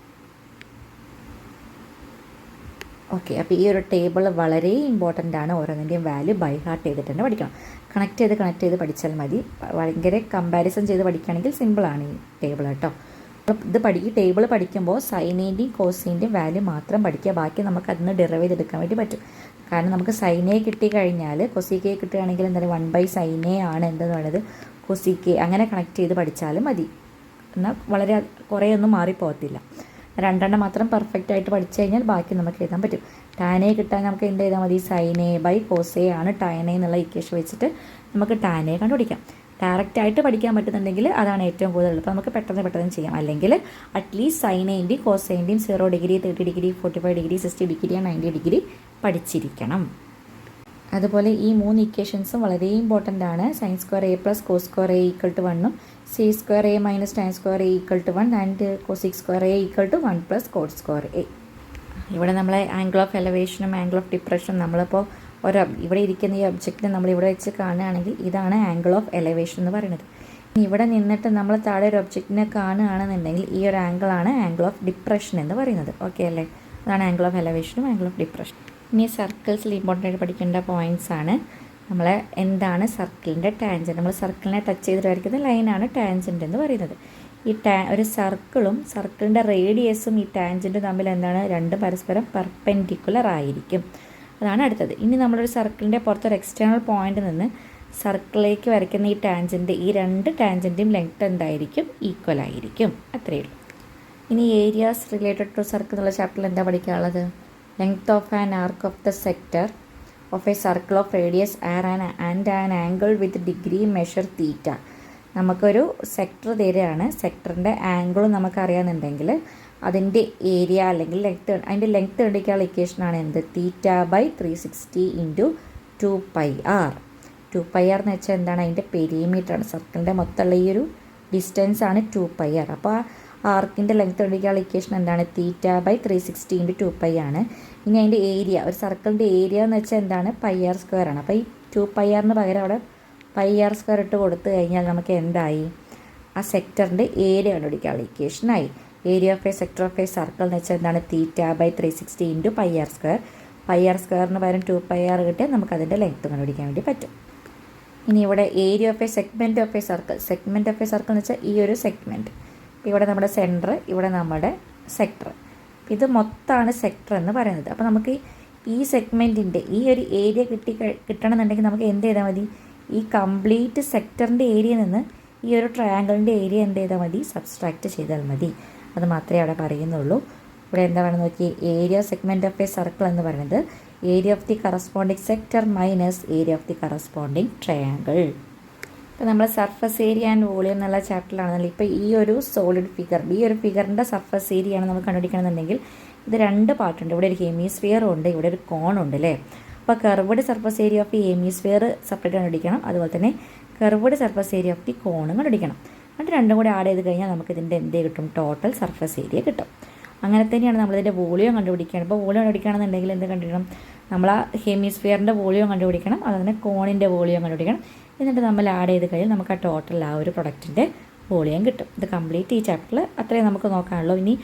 ഓക്കെ, അപ്പോൾ ഈ ഒരു ടേബിൾ വളരെ ഇമ്പോർട്ടൻ്റ് ആണ്. ഓരോന്നിൻ്റെയും വാല്യൂ ബൈ ഹാർട്ട് ചെയ്തിട്ട് തന്നെ പഠിക്കണം. കണക്ട് ചെയ്ത് പഠിച്ചാൽ മതി. ഭയങ്കര കമ്പാരിസൺ ചെയ്ത് പഠിക്കുകയാണെങ്കിൽ സിമ്പിളാണ് ഈ ടേബിൾ കേട്ടോ. അപ്പോൾ ഈ ടേബിൾ പഠിക്കുമ്പോൾ സൈനേൻ്റെയും കോസൈൻ്റെയും വാല്യൂ മാത്രം പഠിക്കുക. ബാക്കി നമുക്ക് അതിൽ നിന്ന് ഡെറിവ് ചെയ്തെടുക്കാൻ വേണ്ടി പറ്റും. കാരണം നമുക്ക് സൈനേ കിട്ടിക്കഴിഞ്ഞാൽ കൊസിക്കെ കിട്ടുകയാണെങ്കിൽ എന്തായാലും 1/sin A ആണ് എന്തെന്ന് പറയുന്നത് കൊസിക്കെ, അങ്ങനെ കണക്ട് ചെയ്ത് പഠിച്ചാലും മതി. എന്നാൽ വളരെ കുറേ ഒന്നും മാറിപ്പോകത്തില്ല. 2 മാത്രം പെർഫെക്റ്റ് ആയിട്ട് പഠിച്ചു കഴിഞ്ഞാൽ ബാക്കി നമുക്ക് എഴുതാൻ പറ്റും. tan A കിട്ടാൻ നമുക്ക് എന്ത് ചെയ്താൽ മതി? sin A/cos A ആണ് tan A എന്നുള്ള ഇക്വേഷൻ വെച്ചിട്ട് നമുക്ക് tan A കണ്ടുപിടിക്കാം. ഡയറക്റ്റ് ആയിട്ട് പഠിക്കാൻ പറ്റുന്നുണ്ടെങ്കിൽ അതാണ് ഏറ്റവും കൂടുതൽ എളുപ്പം. നമുക്ക് പെട്ടെന്ന് ചെയ്യാം. അല്ലെങ്കിൽ at least sin Aൻ്റെയും cos Aൻ്റെയും 0 degree 30 degree 45 degree 60 degree 90 degree പഠിച്ചിരിക്കണം. അതുപോലെ ഈ 3 ഇക്വേഷൻസും വളരെ ഇമ്പോർട്ടൻ്റ് ആണ്. sin² A + cos² A = 1 c² A - tan² A = 1 and cos² A = 1 + cot² A. ഇവിടെ നമ്മൾ ആംഗിൾ ഓഫ് എലവേഷനും ആംഗിൾ ഓഫ് ഡിപ്രഷനും നമ്മളിപ്പോൾ ഇവിടെ ഇരിക്കുന്ന ഈ ഒബ്ജക്റ്റിനെ നമ്മളിവിടെ വെച്ച് കാണുകയാണെങ്കിൽ ഇതാണ് ആംഗിൾ ഓഫ് എലവേഷൻ എന്ന് പറയുന്നത്. ഇവിടെ നിന്നിട്ട് നമ്മൾ താഴെ ഒരു ഒബ്ജക്റ്റിനെ കാണുകയാണെന്നുണ്ടെങ്കിൽ ഈ ഒരു ആംഗിളാണ് ആംഗിൾ ഓഫ് ഡിപ്രഷൻ എന്ന് പറയുന്നത്. ഓക്കെ അല്ലേ? അതാണ് ആംഗിൾ ഓഫ് എലവേഷനും ആംഗിൾ ഓഫ് ഡിപ്രഷൻ. ഇനി സർക്കിൾസിൽ ഇമ്പോർട്ടൻ്റ് ആയിട്ട് പഠിക്കേണ്ട പോയിൻറ്റ്സ് ആണ്. നമ്മൾ എന്താണ് സർക്കിളിൻ്റെ ടാൻജൻറ്റ്, നമ്മൾ സർക്കിളിനെ ടച്ച് ചെയ്തിട്ട് വരയ്ക്കുന്ന ലൈനാണ് ടാൻജൻറ്റ് എന്ന് പറയുന്നത്. ഈ ഒരു സർക്കിളും സർക്കിളിൻ്റെ റേഡിയസും ഈ ടാൻജൻറ്റും തമ്മിൽ എന്താണ്? രണ്ടും പരസ്പരം പെർപെൻഡിക്കുലർ ആയിരിക്കും. അതാണ് അടുത്തത്. ഇനി നമ്മളൊരു സർക്കിളിൻ്റെ പുറത്തൊരു എക്സ്റ്റേണൽ പോയിൻ്റ് നിന്ന് സർക്കിളിലേക്ക് വരയ്ക്കുന്ന ഈ ടാൻജൻറ്റ്, ഈ 2 ടാൻജൻറ്റും ലെങ്ത് എന്തായിരിക്കും? ഈക്വൽ ആയിരിക്കും. അത്രയേ ഉള്ളൂ. ഇനി ഏരിയാസ് റിലേറ്റഡ് ടു സർക്കിൾ എന്നുള്ള ചാപ്റ്ററിൽ എന്താ പഠിക്കാനുള്ളത്? Length of an arc of the sector of a circle of radius and an angle with degree measure theta. നമുക്കൊരു സെക്ടർ തരികയാണ്. സെക്ടറിൻ്റെ ആംഗിളും നമുക്കറിയാമെന്നുണ്ടെങ്കിൽ അതിൻ്റെ ഏരിയ അല്ലെങ്കിൽ അതിൻ്റെ ലെങ്ത് കണ്ടിരിക്കാനുള്ള ഇക്വേഷനാണ് എന്ത്? θ/360 × 2πr. 2πr എന്ന് വെച്ചാൽ എന്താണ്? അതിൻ്റെ പെരിമീറ്ററാണ്. സർക്കിളിൻ്റെ മൊത്തമുള്ള ഈ ഒരു ഡിസ്റ്റൻസാണ് 2πr. അപ്പോൾ ആ ആർക്കിൻ്റെ ലെങ്ത് കണ്ടിരിക്കാനുള്ള ഇക്വേഷൻ എന്താണ്? θ/360 × 2π ആണ്. ഇനി അതിൻ്റെ ഏരിയ, ഒരു സർക്കിളിൻ്റെ ഏരിയ എന്ന് വെച്ചാൽ എന്താണ്? πr² ആണ്. അപ്പോൾ ഈ 2πrന് പകരം അവിടെ πr² ഇട്ട് കൊടുത്തു കഴിഞ്ഞാൽ നമുക്ക് എന്തായി? ആ സെക്ടറിൻ്റെ ഏരിയ കണ്ടുപിടിക്കാനുള്ള ഇക്വേഷനായി. Area of a sector of a circle എന്ന് വെച്ചാൽ എന്താണ്? θ/360 × πr². πr² പകരം 2πr കിട്ടിയാൽ നമുക്കതിൻ്റെ ലെങ്ത്ത് കണ്ടുപിടിക്കാൻ വേണ്ടി പറ്റും. ഇനി ഇവിടെ area of A segment of a circle. Segment of a circle എന്ന് വെച്ചാൽ ഈ ഒരു സെഗ്മെൻറ്റ്. ഇവിടെ നമ്മുടെ സെൻറ്റർ, ഇവിടെ നമ്മുടെ സെക്ടർ. ഇത് മൊത്തമാണ് സെക്ടർ എന്ന് പറയുന്നത്. അപ്പോൾ നമുക്ക് ഈ സെഗ്മെൻറ്റിൻ്റെ ഈ ഒരു ഏരിയ കിട്ടണമെന്നുണ്ടെങ്കിൽ നമുക്ക് എന്ത് ചെയ്താൽ മതി? ഈ കംപ്ലീറ്റ് സെക്ടറിൻ്റെ ഏരിയയിൽ നിന്ന് ഈ ഒരു ട്രയാങ്കിളിൻ്റെ ഏരിയ എന്ത് ചെയ്താൽ മതി? സബ്സ്ട്രാക്റ്റ് ചെയ്താൽ മതി. അത് മാത്രമേ അവിടെ പറയുന്നുള്ളൂ. ഇവിടെ എന്താ പറയുന്നത് നോക്കി? Area segment of a circle എന്ന് പറയുന്നത് area of the corresponding sector minus area of the corresponding triangle. ഇപ്പോൾ നമ്മൾ സർഫസ് ഏരിയ ആൻഡ് വോളിയം എന്നുള്ള ചാപ്റ്ററിലാണെന്നുണ്ടെങ്കിൽ ഇപ്പോൾ ഈ ഒരു സോളിഡ് ഫിഗർ, ഈ ഒരു ഫിഗറിൻ്റെ സർഫസ് ഏരിയയാണ് നമ്മൾ കണ്ടുപിടിക്കണമെന്നുണ്ടെങ്കിൽ ഇത് 2 പാർട്ടുണ്ട്. ഇവിടെ ഒരു ഹെമിസ്ഫിയറും ഉണ്ട്, ഇവിടെ ഒരു കോണുണ്ട് അല്ലേ? അപ്പോൾ curved surface area of the hemisphere separate കണ്ടുപിടിക്കണം. അതുപോലെ തന്നെ curved surface area of the കോണും കണ്ടുപിടിക്കണം. എന്നിട്ട് രണ്ടും കൂടി ആഡ് ചെയ്ത് കഴിഞ്ഞാൽ നമുക്ക് ഇതിൻ്റെ എന്ത് കിട്ടും? ടോട്ടൽ സർഫസ് ഏരിയ കിട്ടും. അങ്ങനെ തന്നെയാണ് നമ്മളിതിൻ്റെ വോളിയം കണ്ടുപിടിക്കുകയാണ്. ഇപ്പോൾ വോളിയം കണ്ടുപിടിക്കുകയാണെന്നുണ്ടെങ്കിൽ എന്ത് കണ്ടുപിടിക്കണം? നമ്മൾ ആ ഹെമിസ്ഫിയറിൻ്റെ വോളിയം കണ്ടുപിടിക്കണം. അതുപോലെ കോണിൻ്റെ വോളിയം കണ്ടുപിടിക്കണം. എന്നിട്ട് നമ്മൾ ആഡ് ചെയ്ത് കഴിഞ്ഞാൽ നമുക്ക് ആ ടോട്ടൽ ആ ഒരു പ്രൊഡക്റ്റിൻ്റെ വോളിയം കിട്ടും. ഇത് കംപ്ലീറ്റ് ഈ ചാപ്റ്ററിൽ അത്രയും നമുക്ക് നോക്കാനുള്ളൂ. ഇനി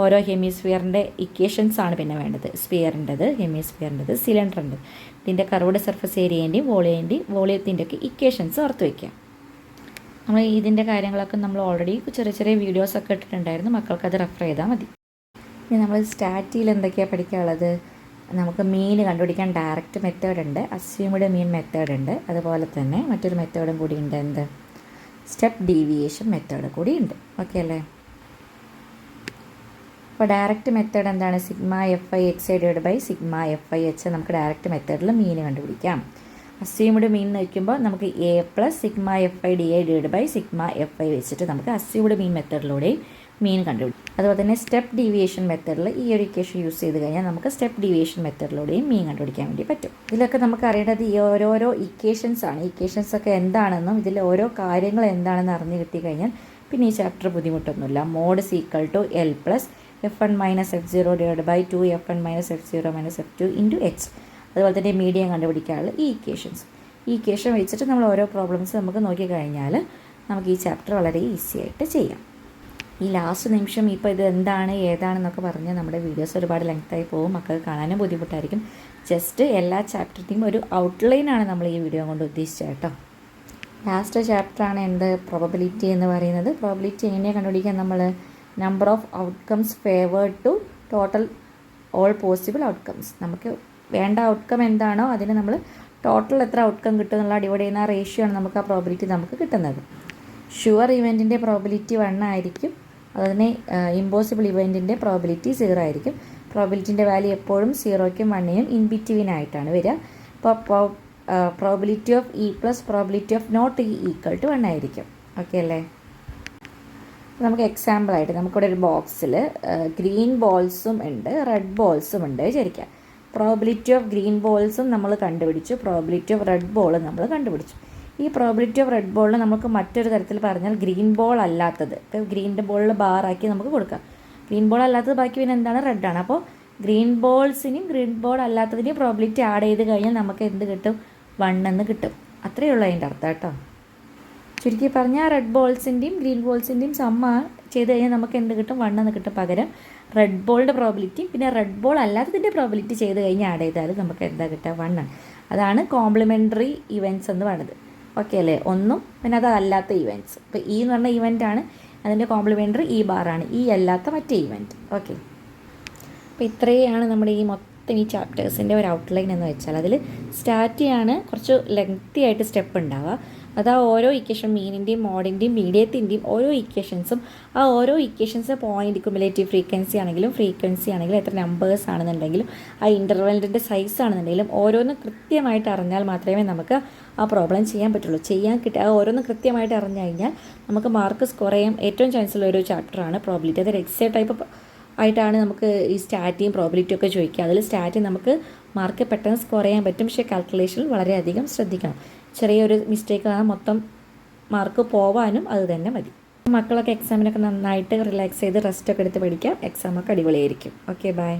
ഓരോ ഹെമിസ്ഫിയറിൻ്റെ ഇക്വേഷൻസ് ആണ് പിന്നെ വേണ്ടത്. സ്ഫിയറിൻ്റെത്, ഹെമിസ്ഫിയറിൻ്റെത്, സിലിണ്ടറിൻ്റെ. ഇതിൻ്റെ കർവ്ഡ് സർഫസ് ഏരിയേൻ്റെയും വോളിയത്തിൻ്റെ ഒക്കെ ഇക്വേഷൻസ് ഓർത്ത് വയ്ക്കുക. നമ്മൾ ഇതിൻ്റെ കാര്യങ്ങളൊക്കെ നമ്മൾ ഓൾറെഡി ചെറിയ വീഡിയോസൊക്കെ ഇട്ടിട്ടുണ്ടായിരുന്നു. മക്കൾക്കത് റെഫർ ചെയ്താൽ മതി. ഇനി നമ്മൾ സ്റ്റാറ്റിയിൽ എന്തൊക്കെയാണ് പഠിക്കാനുള്ളത്? നമുക്ക് മീൻ കണ്ടുപിടിക്കാൻ ഡയറക്റ്റ് മെത്തേഡ് ഉണ്ട്, അസ്യൂംഡ് മീൻ മെത്തേഡ് ഉണ്ട്. അതുപോലെ തന്നെ മറ്റൊരു മെത്തേഡും കൂടി ഉണ്ട്. എന്ത്? സ്റ്റെപ്പ് ഡീവിയേഷൻ മെത്തേഡ് കൂടി ഉണ്ട്. ഓക്കെ അല്ലേ? അപ്പോൾ ഡയറക്റ്റ് മെത്തേഡ് എന്താണ്? σFi(x) σFi(h) നമുക്ക് ഡയറക്റ്റ് മെത്തേഡിൽ മീൻ കണ്ടുപിടിക്കാം. അസ്യൂംഡ് മീൻ എന്ന് വയ്ക്കുമ്പോൾ നമുക്ക് A + σFi(di) σFi വെച്ചിട്ട് നമുക്ക് അസ്യൂംഡ് മീൻ മെത്തേഡിലൂടെയും മീൻ കണ്ടുപിടിക്കും. അതുപോലെ തന്നെ സ്റ്റെപ്പ് ഡീവിയേഷൻ മെത്തേഡിൽ ഈ ഒരു ഇക്വേഷൻ യൂസ് ചെയ്ത് കഴിഞ്ഞാൽ നമുക്ക് സ്റ്റെപ്പ് ഡീവിയേഷൻ മെത്തേഡിലൂടെയും മീൻ കണ്ടുപിടിക്കാൻ വേണ്ടി പറ്റും. ഇതിലൊക്കെ നമുക്ക് അറിയേണ്ടത് ഈ ഓരോരോ ഇക്വേഷൻസ് ആണ്. ഇക്വേഷൻസൊക്കെ എന്താണെന്നും ഇതിൽ ഓരോ കാര്യങ്ങൾ എന്താണെന്ന് അറിഞ്ഞു കിട്ടിക്കഴിഞ്ഞാൽ പിന്നെ ഈ ചാപ്റ്റർ ബുദ്ധിമുട്ടൊന്നുമില്ല. Mode = L + F1 - F0 / 2 F1 - F0 - F2 × H. അതുപോലെ തന്നെ മീഡിയം കണ്ടുപിടിക്കാനുള്ള ഈ ഇക്വേഷൻ വെച്ചിട്ട് നമ്മൾ ഓരോ പ്രോബ്ലംസ് നമുക്ക് നോക്കിക്കഴിഞ്ഞാൽ നമുക്ക് ഈ ചാപ്റ്റർ വളരെ ഈസി ആയിട്ട് ചെയ്യാം. ഈ ലാസ്റ്റ് നിമിഷം ഇപ്പോൾ ഇത് എന്താണ് ഏതാണെന്നൊക്കെ പറഞ്ഞ് നമ്മുടെ വീഡിയോസ് ഒരുപാട് ലെങ്ത്തായി പോകും, മക്കൾക്ക് കാണാനും ബുദ്ധിമുട്ടായിരിക്കും. ജസ്റ്റ് എല്ലാ ചാപ്റ്ററിൻ്റെയും ഒരു ഔട്ട്ലൈനാണ് നമ്മൾ ഈ വീഡിയോ കൊണ്ട് ഉദ്ദേശിച്ചത് കേട്ടോ. ലാസ്റ്റ് ചാപ്റ്ററാണ് എന്ത്, പ്രോബബിലിറ്റി എന്ന് പറയുന്നത്. പ്രോബബിലിറ്റി എങ്ങനെയാണ് കണ്ടുപിടിക്കാൻ, നമ്മൾ number of outcomes favoured to total all possible outcomes. നമുക്ക് വേണ്ട ഔട്ട്കം എന്താണോ അതിന് നമ്മൾ ടോട്ടൽ എത്ര ഔട്ട്കം കിട്ടും എന്നുള്ള ഡിവൈഡ് ചെയ്യുന്ന ആ റേഷ്യോ ആണ് നമുക്ക് ആ പ്രോബബിലിറ്റി നമുക്ക് കിട്ടുന്നത്. ഷുവർ ഇവൻറ്റിൻ്റെ പ്രോബബിലിറ്റി 1 ആയിരിക്കും, അതിന് ഇമ്പോസിബിൾ ഇവൻറ്റിൻ്റെ പ്രോബബിലിറ്റി 0 ആയിരിക്കും. പ്രോബബിലിറ്റിൻ്റെ വാല്യൂ എപ്പോഴും 0ക്കും 1നും ഇൻ ബിറ്റ്വീൻ ആയിട്ടാണ് വരിക. ഇപ്പോൾ probability of E plus probability of not E equal to 1 ആയിരിക്കും. ഓക്കെ അല്ലേ? നമുക്ക് എക്സാമ്പിളായിട്ട് നമുക്കിവിടെ ഒരു ബോക്സിൽ ഗ്രീൻ ബോൾസും ഉണ്ട് റെഡ് ബോൾസും ഉണ്ട് വിചാരിക്കുക. പ്രോബബിലിറ്റി ഓഫ് ഗ്രീൻ ബോൾസും നമ്മൾ കണ്ടുപിടിച്ചു, പ്രോബബിലിറ്റി ഓഫ് റെഡ് ബോളും നമ്മൾ കണ്ടുപിടിച്ചു. ഈ പ്രോബബിലിറ്റി ഓഫ് റെഡ് ബോളിന് നമുക്ക് മറ്റൊരു തരത്തിൽ പറഞ്ഞാൽ ഗ്രീൻ ബോൾ അല്ലാത്തത്, ഇപ്പോൾ ഗ്രീൻ്റെ ബോളിൽ ബാറാക്കി നമുക്ക് കൊടുക്കാം. ഗ്രീൻ ബോൾ അല്ലാത്തത് ബാക്കി പിന്നെ എന്താണ്, റെഡാണ്. അപ്പോൾ ഗ്രീൻ ബോൾസിനും ഗ്രീൻ ബോൾ അല്ലാത്തതിൻ്റെയും പ്രോബബിലിറ്റി ആഡ് ചെയ്ത് കഴിഞ്ഞാൽ നമുക്ക് എന്ത് കിട്ടും, 1 എന്ന് കിട്ടും. അത്രയേ ഉള്ളൂ അതിൻ്റെ അർത്ഥം കേട്ടോ. ചുരുക്കി പറഞ്ഞാൽ റെഡ് ബോൾസിൻ്റെയും ഗ്രീൻ ബോൾസിൻ്റെയും സമ്മ ചെയ്ത് കഴിഞ്ഞാൽ നമുക്ക് എന്ത് കിട്ടും, 1 എന്ന് കിട്ടും. പകരം റെഡ് ബോളിൻ്റെ പ്രോബബിലിറ്റിയും പിന്നെ റെഡ് ബോൾ അല്ലാത്തതിൻ്റെ പ്രോബബിലിറ്റി ചെയ്ത് കഴിഞ്ഞാൽ ആഡ് ചെയ്താൽ നമുക്ക് എന്താ കിട്ടുക, 1 ആണ്. അതാണ് കോംപ്ലിമെൻ്ററി ഇവൻറ്റ്സ് എന്ന് പറയുന്നത്. ഓക്കെ അല്ലേ? ഒന്നും പിന്നെ അതല്ലാത്ത ഇവൻറ്റ്സ്. ഇപ്പോൾ ഈ എന്ന് പറഞ്ഞ ഇവൻ്റാണ്, അതിൻ്റെ കോംപ്ലിമെൻ്ററി ഈ ബാറാണ്, ഈ അല്ലാത്ത മറ്റേ ഇവൻറ്റ്. ഓക്കെ, അപ്പോൾ ഇത്രയാണ് നമ്മുടെ ഈ മൊത്തം ഈ ചാപ്റ്റേഴ്സിൻ്റെ ഒരു ഔട്ട്ലൈൻ എന്ന് വെച്ചാൽ. അതിൽ സ്റ്റാർട്ട് ചെയ്യാണ് കുറച്ച് ലെങ്തി ആയിട്ട് സ്റ്റെപ്പ് ഉണ്ടാവുക. അത് ആ ഓരോ ഇക്വേഷൻ മീനിൻ്റെയും മോഡിൻ്റെയും മീഡിയത്തിൻ്റെയും ഓരോ ഇക്വേഷൻസും ആ ഓരോ ഇക്വേഷൻസ് പോയിൻ്റ് ക്യുമുലേറ്റീവ് ഫ്രീക്വൻസി ആണെങ്കിലും എത്ര നമ്പേഴ്സ് ആണെന്നുണ്ടെങ്കിലും ആ ഇൻ്റർവെല്ലിൻ്റെ സൈസ് ആണെന്നുണ്ടെങ്കിലും ഓരോന്നും കൃത്യമായിട്ട് അറിഞ്ഞാൽ മാത്രമേ നമുക്ക് ആ പ്രോബ്ലം ചെയ്യാൻ പറ്റുള്ളൂ. ആ ഓരോന്നും കൃത്യമായിട്ട് അറിഞ്ഞു കഴിഞ്ഞാൽ നമുക്ക് മാർക്ക് സ്കോർ ചെയ്യാൻ ഏറ്റവും ചാൻസുള്ള ഒരു ചാപ്റ്ററാണ് പ്രോബിലിറ്റി. അതൊരു എക്സേ ടൈപ്പ് ആയിട്ടാണ് നമുക്ക് ഈ സ്റ്റാറ്റിയും പ്രോബിലിറ്റിയും ഒക്കെ ചോദിക്കുക. അതിൽ സ്റ്റാറ്റ് നമുക്ക് മാർക്ക് പെട്ടെന്ന് സ്കോർ ചെയ്യാൻ പറ്റും, പക്ഷേ കാൽക്കുലേഷനിൽ വളരെയധികം ശ്രദ്ധിക്കണം. ചെറിയൊരു മിസ്റ്റേക്ക് ആണ് മൊത്തം മാർക്ക് പോവാനും അത് തന്നെ മതി. മക്കളൊക്കെ എക്സാമിനൊക്കെ നന്നായിട്ട് റിലാക്സ് ചെയ്ത് റെസ്റ്റൊക്കെ എടുത്ത് പഠിക്കാം. എക്സാമൊക്കെ അടിപൊളിയായിരിക്കും. Okay, by.